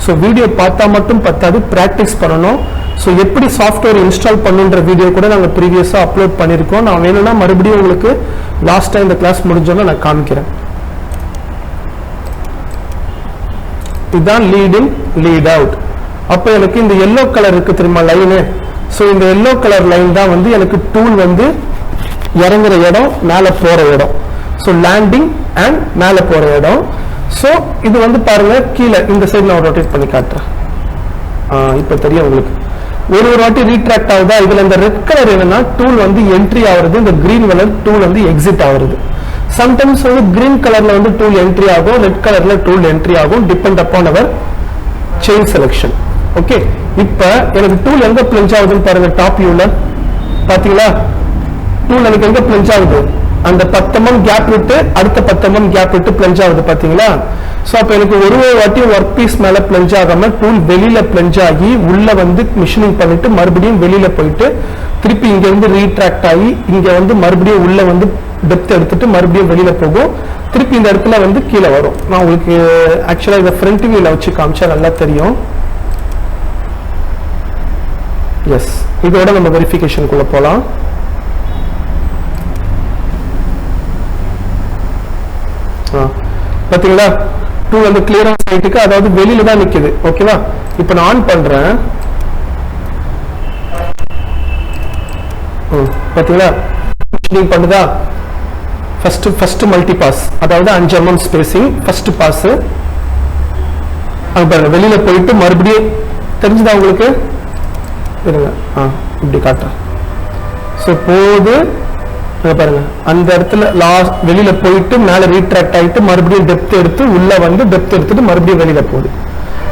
So video பார்த்தா மட்டும் பத்தாது, ப்ராக்டிஸ் பண்ணணும். ஸோ எப்படி சாஃப்ட்வேர் இன்ஸ்டால் பண்ணுன்ற வீடியோ கூட நாங்கள் ப்ரீவியஸாக அப்லோட் பண்ணியிருக்கோம். நான் வேணும்னா மறுபடியும் உங்களுக்கு லாஸ்ட்டாக இந்த கிளாஸ் முடிஞ்சோன்னா நான் காமிக்கிறேன். இதுதான் லீட் இன் லீட் அவுட். அப்போ எனக்கு இந்த எல்லோ கலர் இருக்கு தெரியுமா லைனு. ஸோ இந்த எல்லோ கலர் லைன் தான் வந்து எனக்கு டூல் வந்து இறங்குற இடம், மேலே போகிற இடம். ஸோ லேண்டிங் அண்ட் மேலே போகிற இடம். ஸோ இது வந்து பாருங்க, கீழே இந்த சைடு நான் ரொட்டேட் பண்ணி காட்டுறேன். இப்போ தெரியும் உங்களுக்கு. ஒரு வாட்டி ரீட்ராக்ட் ஆகுதா. இதுல இந்த ரெட் கலர் என்னன்னா டூல் வந்து என்ட்ரி ஆகுறது, இந்த கிரீன் கலர் டூல் வந்து எக்ஸிட் ஆகுறது. சம்டைம்ஸ் வந்து கிரீன் கலர்ல வந்து டூல் என்ட்ரி ஆகும், ரெட் கலர்ல டூல் என்ட்ரி ஆகும், depend upon our chain selection. Okay, இப்போ எனக்கு டூல் எங்க பிளஞ்ச் ஆகுதுன்னு பாருங்க. டாப் வியூல பாத்தீங்களா, டூல் எனக்கு எங்க பிளஞ்ச் ஆகுது, அந்த 10 mm கேப் விட்டு அடுத்த 10 mm கேப் விட்டு பிளஞ்ச் ஆகுது பாத்தீங்களா. ஸோ அப்போ எனக்கு ஒரு வாட்டி ஒர்க் பீஸ் மேல பிளஞ்ச் ஆகாம டூல் வெளியில பிளஞ்ச் ஆகி உள்ள வந்து மிஷினிங் பண்ணிட்டு மறுபடியும் வெளியில போயிட்டு திருப்பி இங்க இருந்து ரீட்ராக்ட் ஆகி இங்க வந்து மறுபடியும் உள்ள வந்து டெப்த் எடுத்துட்டு மறுபடியும் வெளியில போகும். திருப்பி இந்த இடத்துல வந்து கீழே வரும். நான் உங்களுக்கு ஆக்சுவலா இதை ஃப்ரண்ட் வியூல வச்சு காமிச்சா நல்லா தெரியும். எஸ், இதோட நம்ம வெரிஃபிகேஷனுக்குள்ள போலாம். பாத்தீங்களா, டூல் வந்து கிளியரன்ஸ் சைட்டுக்கு, அதாவது வெளியில தான் நிக்குது. ஓகேவா? இப்போ நான் ஆன் பண்றேன். பாத்தீங்களா மிஷினிங் பண்ணுதா. ஃபர்ஸ்ட் மல்டி பாஸ், அதாவது 5 mm ஸ்பேசிங் ஃபர்ஸ்ட் பாஸ். பாருங்க வெளியில போயிட்டு மறுபடியும் தெரிஞ்சுதா உங்களுக்கு. இருங்க, இப்படி காட்டுறேன். ஸோ போது பாருங்க, அந்த இடத்துல லாஸ்ட் வெளியில போயிட்டு மேல ரீட்ராக்ட் ஆயிட்டு மறுபடியும் டெப்த் எடுத்து உள்ள வந்து டெப்த் எடுத்துட்டு மறுபடியும் வெளியில போகுது.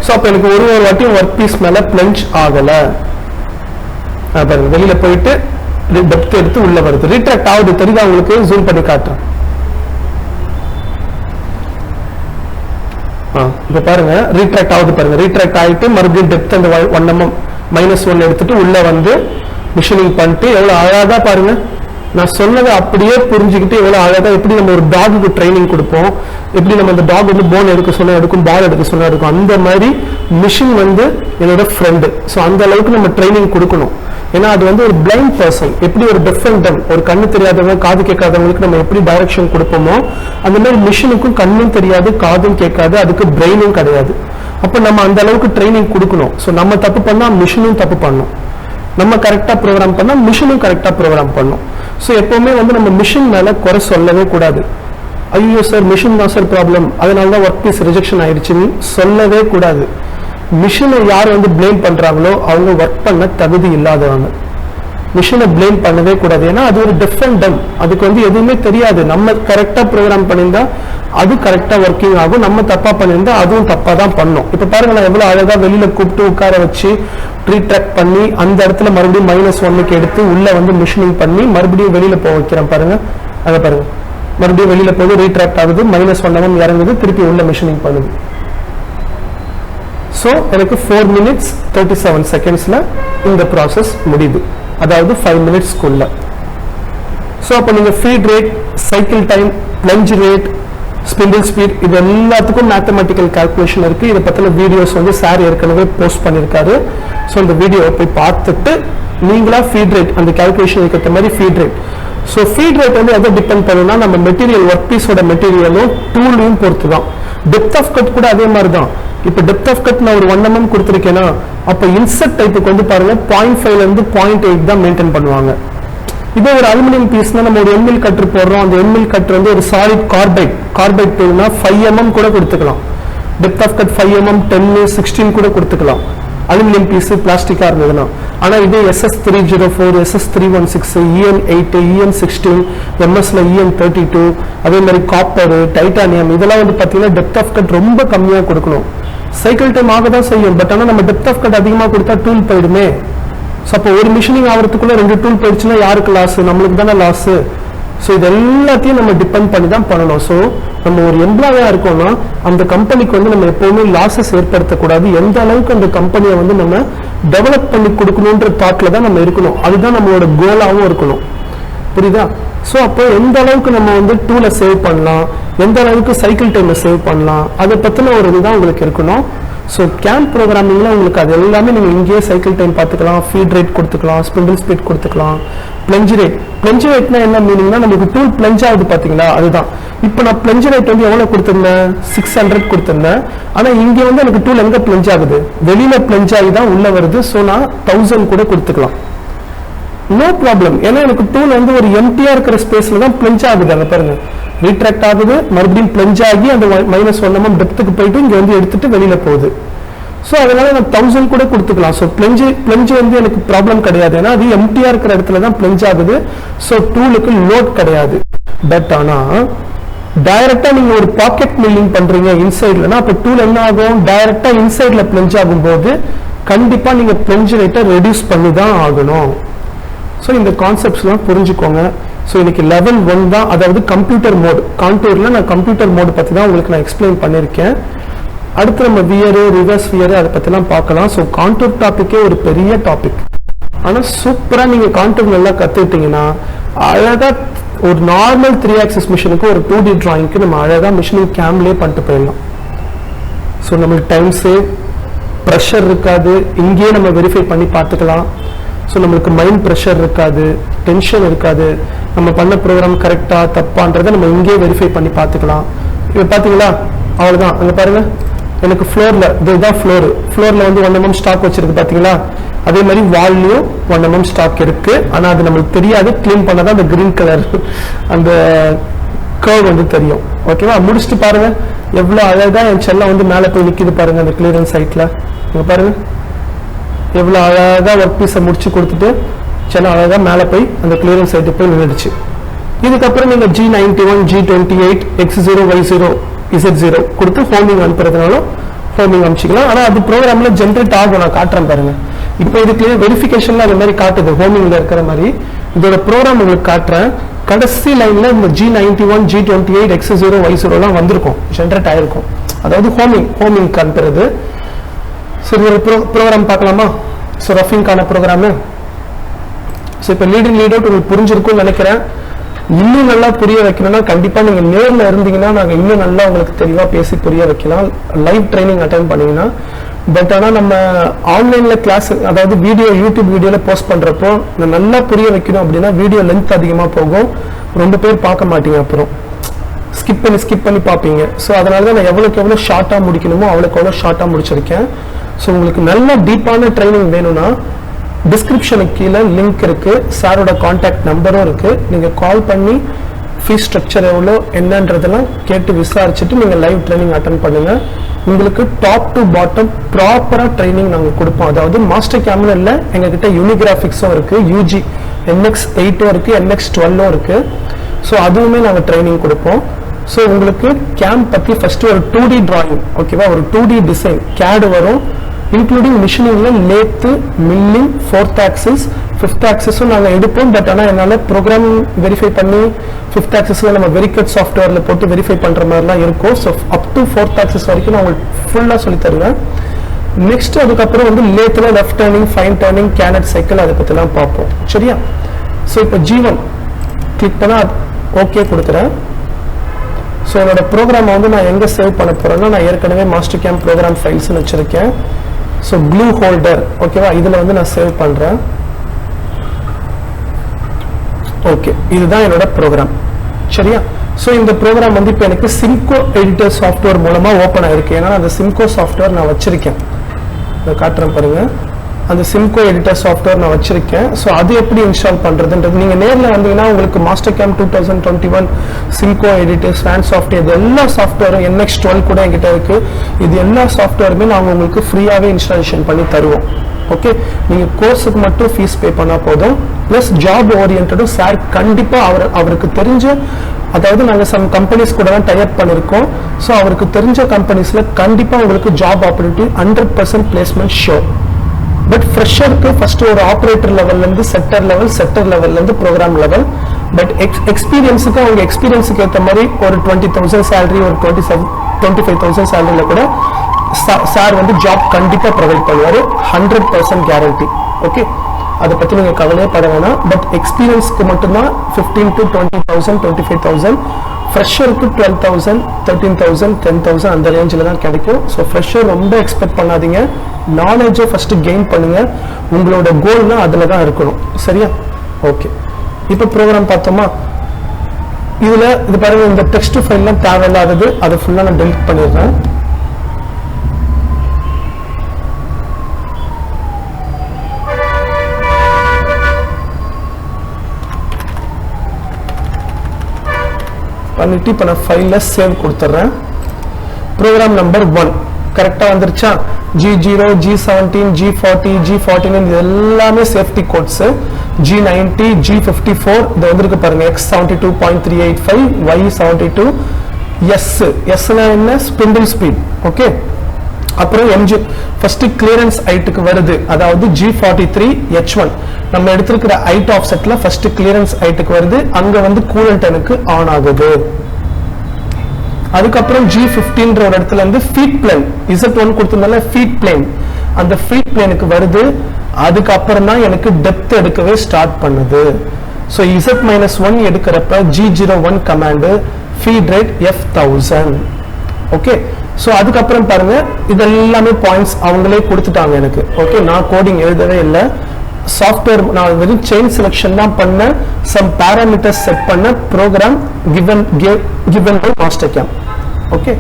ஸோ அப்ப எனக்கு ஒரு வாட்டியும் ஒர்க் பீஸ் மேல பிளஞ்ச் ஆகல. பாருங்க வெளியில போயிட்டு டெப்த் எடுத்து உள்ள வருது, ரீட்ராக்ட் ஆகுது. தெரியுதா உங்களுக்கு? ஜூம் பண்ணி காட்டுறேன். இப்ப பாருங்க ரீட்ராக்ட் ஆகுது. பாருங்க ரீட்ராக்ட் ஆயிட்டு மறுபடியும் டெப்த் அந்த 1 mm -1 எடுத்துட்டு உள்ள வந்து மிஷினிங் பண்ணிட்டு எவ்வளவு அழகா பாருங்க. நான் சொன்னதை அப்படியே புரிஞ்சுக்கிட்டு எவ்வளவு அழகா, எப்படி நம்ம ஒரு டாகுக்கு ட்ரைனிங் கொடுப்போம், எப்படி நம்ம அந்த டாக் வந்து போன் எடுக்க சொன்னா எடுக்கும், பால் எடுக்க சொன்னா எடுக்கும், அந்த மாதிரி மிஷின் வந்து என்னோட ஃப்ரெண்டு. ஸோ அந்த அளவுக்கு நம்ம ட்ரைனிங் கொடுக்கணும். ஏன்னா அது வந்து ஒரு பிளைண்ட் பர்சன், எப்படி ஒரு டிஃபரெண்ட் ஒரு கண்ணு தெரியாதவங்க காது கேட்காதவங்களுக்கு நம்ம எப்படி டைரக்ஷன் கொடுப்போமோ அந்த மாதிரி மிஷினுக்கும் கண்ணும் தெரியாது காதும் கேட்காது, அதுக்கு பிரெயினும் கிடையாது. அப்போ நம்ம அந்த அளவுக்கு ட்ரைனிங் கொடுக்கணும். ஸோ நம்ம தப்பு பண்ணா மிஷினும் தப்பு பண்ணும், நம்ம கரெக்டா ப்ரோக்ராம் பண்ணா மிஷினும் கரெக்டா ப்ரோக்ராம் பண்ணும். ஸோ எப்பவுமே வந்து நம்ம மிஷின் மேல குறை சொல்லவே கூடாது. ஐயோ சார் மிஷின் தான் சார் ப்ராப்ளம், அதனால தான் ஒர்க் பீஸ் ரிஜெக்ஷன் ஆயிடுச்சுன்னு சொல்லவே கூடாது. மிஷினை யார் வந்து பிளேம் பண்றாங்களோ அவங்க ஒர்க் பண்ண தகுதி இல்லாதவங்க. மிஷினை பிளேம் பண்ணவே கூடாது. ஏன்னா அது ஒரு டிஃபரெண்ட், அதுக்கு வந்து எதுவுமே தெரியாது. நம்ம கரெக்டா ப்ரோக்ராம் பண்ணியிருந்தா அது கரெக்டா ஒர்க்கிங் ஆகும், நம்ம தப்பா பண்ணியிருந்தா அதுவும் தப்பா தான் பண்ணும். இப்ப பாருங்க நான் எவ்வளவு அழகா வெளியில கூப்பிட்டு உட்கார வச்சு ரீட்ராக்ட் பண்ணி அந்த இடத்துல மறுபடியும் -1 எடுத்து உள்ள வந்து மிஷினிங் பண்ணி மறுபடியும் வெளியில போக வைக்கிறேன். பாருங்க அதை பாருங்க, மறுபடியும் வெளியில போகுது, ரீட்ராக்ட் ஆகுது, -1 mm இறங்குது, திருப்பி உள்ள மிஷினிங் பண்ணுது. ஸோ எனக்கு 4 minutes 37 secondsல இந்த ப்ராசஸ் முடியுது, அதாவது 5 minutesக்குள்ள. ஸோ அப்போ நீங்கள் feed rate, cycle time, plunge rate, spindle speed, இது எல்லாத்துக்கும் மேத்தமெட்டிக்கல் கால்குலேஷன் இருக்குது. இதை பற்றின வீடியோஸ் வந்து சார் ஏற்கனவே போஸ்ட் பண்ணியிருக்காரு. ஸோ இந்த வீடியோவை போய் பார்த்துட்டு நீங்களா ஃபீட் ரேட், அந்த கால்குலேஷன் இருக்கிற மாதிரி feed rate. So feed rate வந்து எதை டிபெண்ட் பண்ணுன்னா நம்ம மெட்டீரியல், ஒர்க் பீஸோட மெட்டீரியலும் டூலையும் பொறுத்து தான். டெப்த் ஆஃப் கட் கூட அதே மாதிரி தான். இப்போ டெப்த் ஆஃப் கட் நான் ஒரு 1 mm கொடுத்துருக்கேன்னா அப்போ இன்செர்ட் டைப்புக்கு வந்து பாருங்க 0.5 0.8 தான் மெயின்டைன் பண்ணுவாங்க. இதே ஒரு அலுமினியம் பீஸ்னா நம்ம ஒரு எம்எல் கட்டர் போடுறோம், அந்த எம்எல் கட்டர் வந்து ஒரு சாலிட் கார்பைட் டூல்னா 5 mm கூட கொடுத்துக்கலாம். டெப்த் ஆஃப் கட் 5 mm 10 16 கூட கொடுத்துக்கலாம் அலுமினியம் பீஸ் பிளாஸ்டிக்கா இருந்ததுன்னா. ஆனா இது SS304, SS316, EN8, EN16, MS-ல EN32, அதே மாதிரி காப்பர், டைட்டானியம், இதெல்லாம் வந்து பாத்தீங்கன்னா டெப்த் ஆஃப் கட் ரொம்ப கம்மியா கொடுக்கணும். சைக்கிள் டைம் ஆக தான் செய்யும், பட் ஆனால் நம்ம டெப்த் ஆஃப் கட் அதிகமாக கொடுத்தா டூல் போயிடுமே. ஸோ அப்போ ஒரு மிஷினிங் ஆகிறதுக்குள்ள 2 டூல் போயிடுச்சுன்னா யாருக்கு லாஸ்? நம்மளுக்கு தானே லாஸு. ஸோ இது எல்லாத்தையும் நம்ம டிபெண்ட் பண்ணி தான் பண்ணணும். ஸோ நம்ம ஒரு எம்ப்ளாயா இருக்கோம்னா அந்த கம்பெனிக்கு வந்து நம்ம எப்பவுமே லாஸஸ் ஏற்படுத்தக்கூடாது. எந்த அளவுக்கு அந்த கம்பெனியை வந்து நம்ம டெவலப் பண்ணி கொடுக்கணுன்ற தாட்ல தான் நம்ம இருக்கணும். அதுதான் நம்மளோட கோலாகவும் இருக்கணும். புரியுதா? ஸோ அப்போ எந்த அளவுக்கு நம்ம வந்து டூலை சேவ் பண்ணலாம், எந்த அளவுக்கு சைக்கிள் டைமை சேவ் பண்ணலாம், அதை பற்றின ஒரு இதுதான் உங்களுக்கு இருக்கணும். ஸோ கேம்ப் ப்ரோக்ராமிங்ல உங்களுக்கு அது எல்லாமே நீங்கள் இங்கேயே சைக்கிள் டைம் பார்த்துக்கலாம், ஃபீட் ரேட் கொடுத்துக்கலாம், ஸ்பிண்டில் ஸ்பீட் கொடுத்துக்கலாம், பிளஞ்ச் ரேட்னா என்ன மீனிங்னா நமக்கு டூல் பிளஞ்ச் ஆகுது பார்த்தீங்களா, அதுதான். இப்போ நான் பிளஞ்ச் ரேட் வந்து எவ்வளோ கொடுத்துருந்தேன்? 600 கொடுத்துருந்தேன். ஆனால் இங்கே வந்து எனக்கு டூல் எங்கே பிளஞ்ச் ஆகுது? வெளியில் பிளஞ்ச் ஆகி தான் உள்ளே வருது. ஸோ நான் 1000 கூட கொடுத்துக்கலாம், நோ ப்ராப்ளம். ஏன்னா எனக்கு டூல் வந்து ஒரு எம்டியா இருக்கிற ஸ்பேஸ்ல தான் பிளஞ்ச் ஆகுது. அங்க பாருங்க, ரீட்ராக்ட் ஆகுது, மறுபடியும் பிளஞ்ச் ஆகி அந்த -1 mm டெப்த்துக்கு போயிட்டு இங்க வந்து எடுத்துட்டு வெளியில போகுது. ஸோ அதனால நான் 1000 கூட கொடுத்துக்கலாம். ஸோ பிளஞ்ச் வந்து எனக்கு ப்ராப்ளம் கிடையாது, ஏன்னா அது எம்டியா இருக்கிற இடத்துல தான் பிளஞ்ச் ஆகுது. ஸோ டூலுக்கு லோட் கிடையாது. பட் ஆனா டைரக்டா நீங்க ஒரு பாக்கெட் மில்லிங் பண்றீங்க இன்சைட்லனா, அப்ப டூல் என்ன ஆகும்? டைரக்டா இன்சைட்ல பிளஞ்ச் ஆகும் போது கண்டிப்பா நீங்க பிளஞ்ச் ரேட்டை ரெடியூஸ் பண்ணி தான் ஆகணும். ஸோ இந்த கான்செப்ட்ஸ்லாம் புரிஞ்சுக்கோங்க. ஸோ இன்னைக்கு லெவல் 1 தான், அதாவது கம்ப்யூட்டர் மோட். கான்டூரில் நான் கம்ப்யூட்டர் மோடு பற்றி தான் உங்களுக்கு நான் எக்ஸ்பிளைன் பண்ணியிருக்கேன். அடுத்து நம்ம வியரு, ரிவர்ஸ் வியரு, அதை பற்றிலாம் பார்க்கலாம். ஸோ கான்டூர் டாப்பிக்கே ஒரு பெரிய டாபிக். ஆனால் சூப்பராக நீங்கள் கான்டூர் நல்லா கற்றுக்கிட்டீங்கன்னா அழகாக ஒரு நார்மல் 3 axis மிஷினுக்கு ஒரு 2D டிராயிங்க்கு நம்ம அழகாக மிஷினிங் கேம்லேயே பண்ணிட்டு போயிடலாம். ஸோ நம்மளுக்கு டைம் சேவ், ப்ரெஷர் இருக்காது, இங்கேயே நம்ம வெரிஃபை பண்ணி பார்த்துக்கலாம். ஸோ நம்மளுக்கு மைண்ட் ப்ரெஷர் இருக்காது, டென்ஷன் இருக்காது. நம்ம பண்ண ப்ரோக்ராம் கரெக்டா தப்பான்றதை நம்ம இங்கே வெரிஃபை பண்ணி பார்த்துக்கலாம். இப்போ பார்த்தீங்களா, அவ்வளோதான். அங்கே பாருங்க, எனக்கு ஃப்ளோரில் இதுதான் ஃப்ளோரில் வந்து 1 mm ஸ்டாக் வச்சிருக்கு பார்த்தீங்களா. அதே மாதிரி வால்லையும் 1 mm ஸ்டாக் இருக்கு. ஆனால் அது நம்மளுக்கு தெரியாது, க்ளீன் பண்ணாதான் அந்த கிரீன் கலர் அந்த கர்வ் வந்து தெரியும். ஓகேவா? முடிச்சுட்டு பாருங்க எவ்வளோ அழகாக என் செல்லம் வந்து மேலே போய் நிற்கிது பாருங்க, அந்த கிளியரன்ஸ் சைட்டில். இங்கே பாருங்க எவ்வளோ அழகாக ஒர்க் பீஸை முடிச்சு கொடுத்துட்டு சில அழகாக மேலே போய் அந்த கிளியரன்ஸ் சைட்டு போய் நின்றுடுச்சு. இதுக்கப்புறம் நீங்கள் G91, G28, X0, Y0, Z0 கொடுத்து ஹோமிங் அனுப்புறதுனாலும் ஹோமிங் அனுப்பிச்சிக்கலாம். ஆனால் அது ப்ரோக்ராமில் ஜென்ரேட் ஆகும். நான் காட்டுறேன் பாருங்க. இப்போ இதுக்கு வெரிஃபிகேஷன்ல அந்த மாதிரி காட்டுது, ஹோமிங்ல இருக்கிற மாதிரி. இதோட ப்ரோக்ராம் உங்களுக்கு காட்டுறேன். கடைசி லைன்ல இந்த G91, G28, X0, Y0 வந்திருக்கும், ஜென்ரேட் ஆயிருக்கும். அதாவது ஹோமிங் அனுப்புறது. சரி, ஒரு ப்ரோக்ராம் பார்க்கலாமா? ஸோ ரஃபிங்கான ப்ரோக்ராமு. ஸோ இப்போ லீட் அவுட் உங்களுக்கு புரிஞ்சிருக்கும்னு நினைக்கிறேன். இன்னும் நல்லா புரிய வைக்கணும்னா கண்டிப்பாக நீங்கள் நேரில் இருந்தீங்கன்னா நாங்கள் இன்னும் நல்லா உங்களுக்கு தெளிவாக பேசி புரிய வைக்கலாம், லைவ் ட்ரைனிங் அட்டென்ட் பண்ணீங்கன்னா. பட் ஆனால் நம்ம ஆன்லைனில் கிளாஸ், அதாவது வீடியோ யூடியூப் வீடியோவில் போஸ்ட் பண்ணுறப்போ நல்லா புரிய வைக்கணும் அப்படின்னா வீடியோ லென்த் அதிகமாக போகும், ரொம்ப பேர் பார்க்க மாட்டீங்க, அப்புறம் ஸ்கிப் பண்ணி பார்ப்பீங்க. ஸோ அதனால தான் நான் எவ்வளோ ஷார்ட்டாக முடிக்கணுமோ அவ்வளோ ஷார்ட்டாக முடிச்சிருக்கேன். ஸோ உங்களுக்கு நல்ல டீப்பான ட்ரைனிங் வேணும்னா டிஸ்கிரிப்ஷனுக்கு கீழே லிங்க் இருக்கு, சாரோட கான்டாக்ட் நம்பரும் இருக்கு. நீங்கள் கால் பண்ணி ஃபீஸ் ஸ்ட்ரக்சர் எவ்வளோ என்னன்றதெல்லாம் கேட்டு விசாரிச்சுட்டு நீங்கள் லைவ் ட்ரைனிங் அட்டன் பண்ணுங்க. உங்களுக்கு டாப் டு பாட்டம் ப்ராப்பராக ட்ரைனிங் நாங்கள் கொடுப்போம். அதாவது மாஸ்டர் கேம்ல இல்லை, எங்ககிட்ட யூனிகிராஃபிக்ஸும் இருக்கு, UG NX8 இருக்கு, NX12 இருக்கு. ஸோ அதுவுமே நாங்கள் ட்ரைனிங் கொடுப்போம். ஸோ உங்களுக்கு கேம்ப் பற்றி ஃபர்ஸ்ட் ஒரு 2D டிராயிங், ஓகேவா, ஒரு 2D டிசைன் CAD வரும், இன்க்ளூடிங் மிஷினிங்ல lathe, milling, 4th axis 5th axisம் நாங்கள் எடுப்போம். பட் ஆனால் என்னால் ப்ரோக்ராம் வெரிஃபை பண்ணி 5th axisல நம்ம வெரிகட் சாஃப்ட்வேரில் போட்டு வெரிஃபை பண்ணுற மாதிரிலாம் இருக்கும். So up to 4th axis வரைக்கும் நான் உங்களுக்கு ஃபுல்லாக சொல்லி தருவேன். நெக்ஸ்ட் அதுக்கப்புறம் வந்து லேத்ல left turning, fine turning, canned cycle அதை பற்றிலாம் பார்ப்போம். சரியா? ஸோ இப்போ G1 கிளிக் பண்ணால் ஓகே கொடுக்குறேன். ஸோ என்னோட ப்ரோக்ராமை வந்து நான் எங்கே சேவ் பண்ண போகிறேன்னா, நான் ஏற்கனவே மாஸ்டர் கேம் ப்ரோக்ராம் ஃபைல்ஸ்னு வச்சுருக்கேன். ஸோ ப்ளூ ஹோல்டர் ஓகேவா, இதில் வந்து நான் சேவ் பண்ணுறேன். ஓகே, இதுதான் என்னோட ப்ரோக்ராம். சரியா? ஸோ இந்த ப்ரோக்ராம் வந்து இப்போ எனக்கு சிம்கோ எடிட்டர் சாஃப்ட்வேர் மூலமாக ஓப்பன் ஆயிருக்கு. ஏன்னா அந்த சிம்கோ சாஃப்ட்வேர் நான் வச்சிருக்கேன். நான் காட்டுறேன் பாருங்க. அந்த சிம்கோ எடிட்டர் சாஃப்ட்வேர் நான் வச்சிருக்கேன். ஸோ அது எப்படி இன்ஸ்டால் பண்ணுறதுன்றது நீங்கள் நேரில் வந்தீங்கன்னா உங்களுக்கு master game 2021 Simcoe editor, Swan software, இது எல்லா சாஃப்ட்வேரும் NX12 கூட என்கிட்ட இருக்கு. இது எல்லா சாஃப்ட்வேருமே நாங்கள் உங்களுக்கு ஃப்ரீயாகவே இன்ஸ்டாலேஷன் பண்ணி தருவோம். ஓகே, நீங்கள் கோர்ஸுக்கு மட்டும் ஃபீஸ் பே பண்ணால் போதும். ப்ளஸ் ஜாப் ஓரியன்டும் சார் கண்டிப்பாக அவருக்கு தெரிஞ்ச, அதாவது நாங்கள் சம் கம்பெனிஸ் கூட தான் டைப் பண்ணியிருக்கோம். ஸோ அவருக்கு தெரிஞ்ச கம்பெனிஸில் கண்டிப்பாக உங்களுக்கு job opportunity 100% placement sure. But ஃப்ரெஷருக்கு ஃபர்ஸ்ட் ஒரு ஆப்ரேட்டர் லெவல்லேருந்து செக்டர் லெவல்லேருந்து ப்ரோக்ராம் லெவல். பட் எக்ஸ்பீரியன்ஸுக்கு அவங்க எக்ஸ்பீரியன்ஸுக்கு ஏற்ற மாதிரி ஒரு 20,000 சேலரி, ஒரு 25,000 சேலரியில் கூட சார் வந்து ஜாப் கண்டிப்பாக ப்ரொவைட் பண்ணுவார். 100% கேரண்டி. ஓகே, அதை பற்றி நீங்கள் கவலையே பட வேணாம். பட் எக்ஸ்பீரியன்ஸ்க்கு மட்டும்தான் 15,000 to 20,000, 25,000. ஃப்ரெஷருக்கு 12,000, 13,000, 10,000 அந்த ரேஞ்சில் தான் கிடைக்கும். ஸோ ஃப்ரெஷர் ரொம்ப எக்ஸ்பெக்ட் பண்ணாதீங்க. நாலேஜை ஃபஸ்ட்டு கெயின் பண்ணுங்க. உங்களோட கோல்னா அதில் தான் இருக்கணும். சரியா? ஓகே, இப்போ ப்ரோக்ராம் பார்த்தோமா? இதில் இது பாருங்க, இந்த டெக்ஸ்ட் ஃபைல்லாம் தேவையில்லாதது, அதை ஃபுல்லாக நான் டெலிட் பண்ணிடுறேன். பண்ணிட்டு இப்போ நான் ஃபைலில் சேவ் கொடுத்துட்றேன். ப்ரோக்ராம் நம்பர் 1 கரெக்டாக வந்துருச்சா? G0, G17, G40, G49 இது எல்லாமே சேஃப்டி கோட்ஸு. G90, G54 இது வந்துருக்கு பாருங்க. X72.385, Y72, எஸ்னா என்ன? Spindle speed. ஓகே, அப்புறம் MG ஃபர்ஸ்ட் கிளியரன்ஸ் ஹைட்டுக்கு வருது, அதாவது G43 H1 நம்ம எடுத்திருக்கிற ஹைட் ஆஃப்செட்ல ஃபர்ஸ்ட் கிளியரன்ஸ் ஹைட்டுக்கு வருது. அங்க வந்து கூலண்ட் எனக்கு ஆன் ஆகுது. அதுக்கப்புறம் G15 ஒரு இடத்துல இருந்து ஃபீட் பிளேன் Z1 கொடுத்திருந்தால ஃபீட் பிளேன், அந்த ஃபீட் பிளேனுக்கு வருது. அதுக்கப்புறம் தான் எனக்கு டெப்த் எடுக்கவே ஸ்டார்ட் பண்ணுது. ஸோ Z-1 எடுக்கிறப்ப G01 command feed rate F1000. Okay, so அதுக்கப்புறம் பாருங்க, இதெல்லாமே பாயிண்ட்ஸ் அவங்களே கொடுத்துட்டாங்க எனக்கு. ஓகே, நான் கோடிங் எழுதவே இல்லை. சாஃப்ட்வேர் நான் வெறும் செயின் செலக்ஷன் தான் பண்ண, சம் பேராமீட்டர்ஸ் செட் பண்ண, program given by master cam. Okay,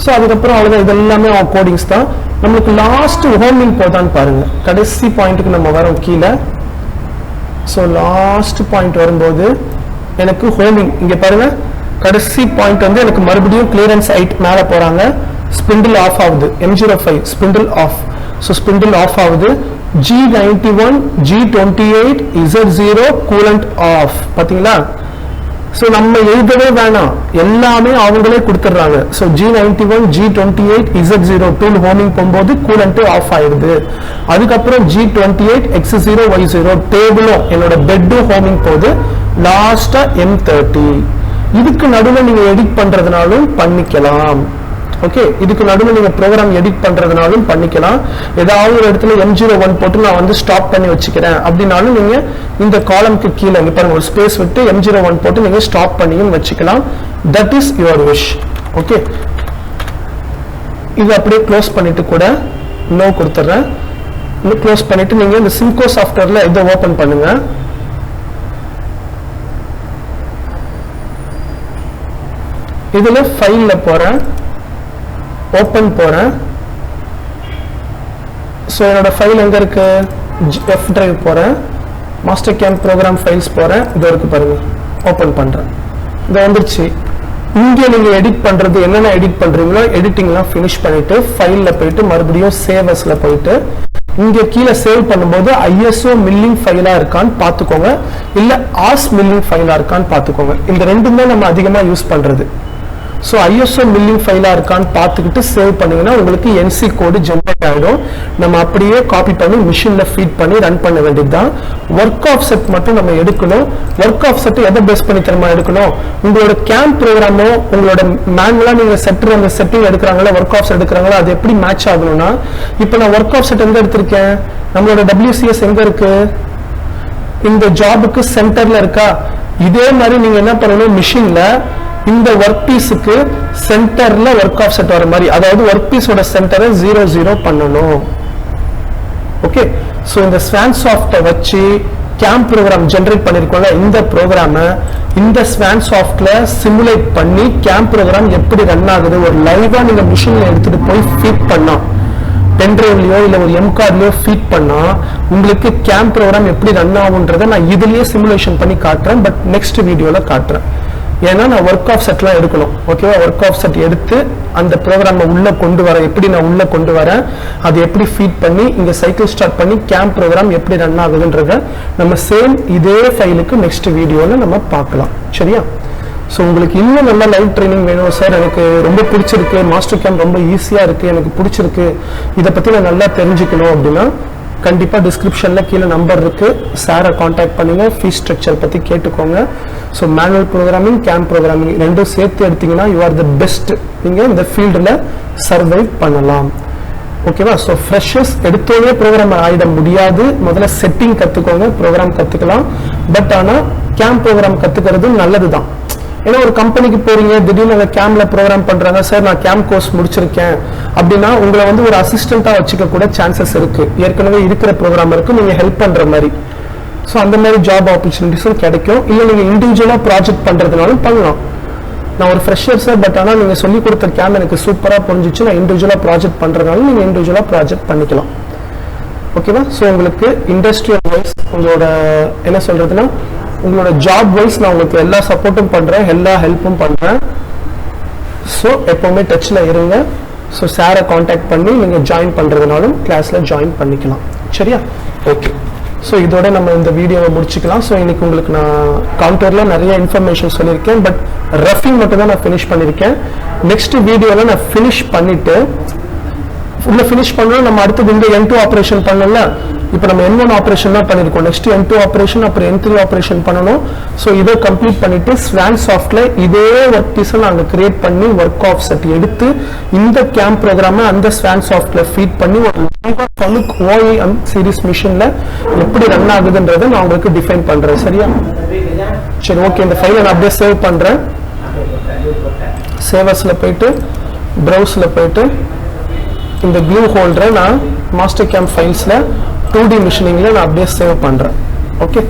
so அதுக்கப்புறம் அவ்வளோதான். இதெல்லாமே கோடிங்ஸ் தான். நம்மளுக்கு லாஸ்ட் ஹோமிங் போதான்னு பாருங்க. கடைசி பாயிண்ட்டுக்கு நம்ம வரோம் கீழே. ஸோ லாஸ்ட் பாயிண்ட் வரும்போது எனக்கு ஹோமிங் இங்கே பாருங்க. கடைசி பாயிண்ட் வந்து எனக்கு மறுபடியும் கிளியரன்ஸ் ஹைட் மேலே போறாங்க. ஸ்பிண்டில் ஆஃப் ஆகுது. M05 spindle off. So spindle off ஆகுது. G91, G28, Z0 coolant of. பார்த்தீங்களா? ஸோ நம்ம எழுதவே வேணாம், எல்லாமே அவங்களே கொடுத்துட்றாங்க. So G91, G28, Z0 tool homing போகும்போது கூலண்ட் ஆஃப் ஆயிடுது. அதுக்கப்புறம் G28, X0, Y0 டேபிளும் என்னோட பெட்டும் ஹோமிங் போகுது. லாஸ்டா M30. இதுக்கு நடுவில் நீங்க எடிட் பண்றதுனாலும் பண்ணிக்கலாம். ஓகே, இதுக்கு நடுவில் நீங்க ப்ரோக்ராம் எடிட் பண்றதுனாலும் பண்ணிக்கலாம். ஏதாவது ஒரு இடத்துல M01 போட்டு நான் வந்து ஸ்டாப் பண்ணி வச்சுக்கிறேன் அப்படின்னாலும் நீங்க இந்த காலம்க்கு கீழே இங்க பாருங்க ஒரு ஸ்பேஸ் விட்டு M01 போட்டு நீங்க ஸ்டாப் பண்ணியும் வச்சுக்கலாம். That is your wish. Okay, இது அப்படியே க்ளோஸ் பண்ணிட்டு கூட நோ கொடுத்துட்றேன். க்ளோஸ் பண்ணிட்டு நீங்க இந்த சிம்கோ சாஃப்ட்வேர்ல இதை ஓபன் பண்ணுங்க. இதுல ஃபைல்ல போறேன், ஓபன் போறேன். ஸோ என்னோட ஃபைல் எங்க இருக்கு? F டிரைவ் போறேன், மாஸ்டர் கேம் ப்ரோக்ராம் ஃபைல்ஸ் போறேன். இது இருக்கு பாருங்க, ஓபன் பண்றேன். இது வந்துருச்சு. இங்கே நீங்க எடிட் பண்றது என்னென்ன எடிட் பண்றீங்களோ எடிட்டிங்லாம் ஃபினிஷ் பண்ணிட்டு ஃபைல்ல போயிட்டு மறுபடியும் சேவ் அஸ்ல போயிட்டு இங்க கீழே சேவ் பண்ணும்போது ISO மில்லிங் ஃபைலா இருக்கான்னு பார்த்துக்கோங்க, இல்ல ARS மில்லிங் ஃபைலா இருக்கான்னு பார்த்துக்கோங்க. இந்த ரெண்டுமே நம்ம அதிகமா யூஸ் பண்றது. ஸோ ஐஎஸ்ஓ மில்லிங் ஃபைலாக இருக்கான்னு பார்த்துக்கிட்டு சேவ் பண்ணிங்கன்னா உங்களுக்கு என்சி கோடு ஜென்ரேட் ஆகிடும். நம்ம அப்படியே காப்பி பண்ணி மிஷினில் ஃபீட் பண்ணி ரன் பண்ண வேண்டியது தான். ஒர்க் ஆஃப் செட் மட்டும் நம்ம எடுக்கணும். ஒர்க் ஆஃப் செட் எதை பேஸ் பண்ணி தரமா எடுக்கணும்? உங்களோட கேம்ப் ப்ரோக்ராமோ உங்களோட மேனுவலாக நீங்கள் செட்டர் அந்த செட்டிங் எடுக்கிறாங்களா, ஒர்க் ஆஃப் செட் எடுக்கிறாங்களா, அது எப்படி மேட்ச் ஆகணும்னா, இப்போ நான் ஒர்க் ஆஃப் செட் எங்கே எடுத்திருக்கேன், நம்மளோட WCS எங்கே இருக்கு, இந்த ஜாபுக்கு சென்டர்ல இருக்கா. இதே மாதிரி நீங்க என்ன பண்ணணும், மிஷின்ல இந்த ஒர்க் பீஸுக்கு சென்டர்ல ஒர்க் ஆஃப் செட் வர மாதிரி, அதாவது ஒர்க் பீஸோட சென்டரை 0 பண்ணணும். ஓகே, சோ இந்த ஸ்வான் சாஃப்ட்டை வச்சு கேம்ப் ப்ரோக்ராம் ஜெனரேட் பண்ணிருக்கோம்ல, இந்த ப்ரோக்ராமை இந்த ஸ்வான் சாஃப்ட்ல சிமுலேட் பண்ணி கேம்ப் ப்ரோக்ராம் எப்படி ரன் ஆகுது ஒரு லைவா நீங்க மிஷின்ல எடுத்துட்டு போய் ஃபீட் பண்ணா, பென்ட்ரைவ்லயோ இல்ல ஒரு எம் கார்ட்லயோ ஃபீட் பண்ணா உங்களுக்கு கேம்ப் ப்ரோக்ராம் எப்படி ரன் ஆகுன்றதை நான் இதுலயே சிமுலேஷன் பண்ணி காட்டுறேன். பட் நெக்ஸ்ட் வீடியோல காட்டுறேன். ஏன்னா நான் ஒர்க் ஆஃப் செட்லாம் எடுக்கணும். ஓகேவா, ஒர்க் ஆஃப் செட் எடுத்து அந்த ப்ரோக்ராமை உள்ள கொண்டு வரேன், எப்படி நான் உள்ள கொண்டு வரேன், அது எப்படி ஃபீட் பண்ணி இங்க சைக்கிள் ஸ்டார்ட் பண்ணி கேம்ப் ப்ரோக்ராம் எப்படி ரன் ஆகுதுன்றத நம்ம சேம் இதே ஃபைலுக்கு நெக்ஸ்ட் வீடியோல நம்ம பார்க்கலாம். சரியா? ஸோ உங்களுக்கு இன்னும் நல்ல லைவ் ட்ரைனிங் வேணும் சார், எனக்கு ரொம்ப பிடிச்சிருக்கு, மாஸ்டர் கேம்ப் ரொம்ப ஈஸியாக இருக்குது, எனக்கு பிடிச்சிருக்கு, இதை பற்றி நான் நல்லா தெரிஞ்சுக்கணும் அப்படின்னா கண்டிப்பாக டிஸ்கிரிப்ஷனில் கீழே நம்பர் இருக்குது, சாரை காண்டாக்ட் பண்ணுங்கள், ஃபீஸ் ஸ்ட்ரக்சர் பற்றி கேட்டுக்கோங்க. So manual programming, camp programming ரெண்டும் சேர்த்து எடுத்தீங்கன்னா யூ ஆர் த பெஸ்ட், நீங்கள் இந்த ஃபீல்டில் சர்வைவ் பண்ணலாம். ஓகேவா? ஸோ ஃப்ரெஷர்ஸ் எடுத்தோடனே ப்ரோக்ராம் ஆகிட முடியாது, முதல்ல செட்டிங் கற்றுக்கோங்க, ப்ரோக்ராம் கற்றுக்கலாம். பட் ஆனால் கேம்ப் ப்ரோக்ராம் கற்றுக்கிறது நல்லது தான். ஏன்னா ஒரு கம்பெனிக்கு போறீங்க, திடீர்னு அந்த கேம்ப்ல ப்ரோக்ராம் பண்றாங்க, சார் நான் கேம்ப் கோர்ஸ் முடிச்சிருக்கேன் அப்படின்னா உங்களை வந்து ஒரு அசிஸ்டண்டா வச்சுக்க கூட சான்சஸ் இருக்கு. ஏற்கனவே இருக்கிற ப்ரோக்ராமருக்கு நீங்க ஹெல்ப் பண்ற மாதிரி. ஸோ அந்த மாதிரி ஜாப் ஆப்பர்ச்சுனிட்டிஸும் கிடைக்கும். இல்லை நீங்க இண்டிவிஜுவலா ப்ராஜெக்ட் பண்றதுனாலும் பண்ணலாம். நான் ஒரு ஃப்ரெஷர் சார், பட் ஆனால் நீங்க சொல்லி கொடுத்த கேம்ப் எனக்கு சூப்பரா புரிஞ்சிச்சு, நான் இண்டிவிஜுவலா ப்ராஜெக்ட் பண்றதுனாலும் நீங்க இண்டிவிஜுவலா ப்ராஜெக்ட் பண்ணிக்கலாம். ஓகேவா? ஸோ உங்களுக்கு இண்டஸ்ட்ரியல் வைஸ் உங்களோட என்ன சொல்றதுன்னா உங்களோட ஜாப் வைஸ் நான் உங்களுக்கு எல்லா சப்போர்ட்டும் பண்றேன், எல்லா ஹெல்ப்பும் பண்றேன். ஸோ எப்பவுமே டச்ல இருங்க. ஸோ சாரை காண்டாக்ட் பண்ணி நீங்க ஜாயின் பண்றதுனாலும் கிளாஸ்ல ஜாயின் பண்ணிக்கலாம். சரியா? ஓகே, ஸோ இதோட நம்ம இந்த வீடியோவை முடிச்சுக்கலாம். ஸோ இன்னைக்கு உங்களுக்கு நான் கவுண்டர்ல நிறைய இன்ஃபர்மேஷன் சொல்லியிருக்கேன், பட் ரஃபிங் மட்டும் தான் நான் ஃபினிஷ் பண்ணியிருக்கேன். நெக்ஸ்ட் வீடியோவில் நான் ஃபினிஷ் பண்ணிட்டு உள்ள ஃபினிஷ் பண்ணணும். நம்ம அடுத்தது இந்த N2 ஆப்ரேஷன் பண்ணல, இப்போ நம்ம N1 ஆப்ரேஷன் தான் பண்ணியிருக்கோம். நெக்ஸ்ட் N2 ஆப்ரேஷன், அப்புறம் N3 ஆப்ரேஷன் பண்ணணும். ஸோ இதை கம்ப்ளீட் பண்ணிட்டு ஸ்வான் சாஃப்ட்ல இதே ஒர்க் பீஸை நாங்கள் கிரியேட் பண்ணி ஒர்க் ஆஃப் செட் எடுத்து இந்த கேம்ப் ப்ரோக்ராமை அந்த ஸ்வான் சாஃப்ட்ல ஃபீட் பண்ணி ஒரு OEM சீரிஸ் மிஷின்ல எப்படி ரன் ஆகுதுன்றதை நான் உங்களுக்கு டிஃபைன் பண்றேன். சரியா? சரி, ஓகே. இந்த ஃபைலை நான் அப்படியே சேவ் பண்றேன். சேவர்ஸ்ல போயிட்டு ப்ரௌஸ்ல போயிட்டு இந்த க்ளூ ஹோல்டரை நான் மாஸ்டர் கேம்ப் ஃபைல்ஸ்ல 2D மிஷினிங்ல நான் அப்படியே சேவ் பண்றேன். ஓகே.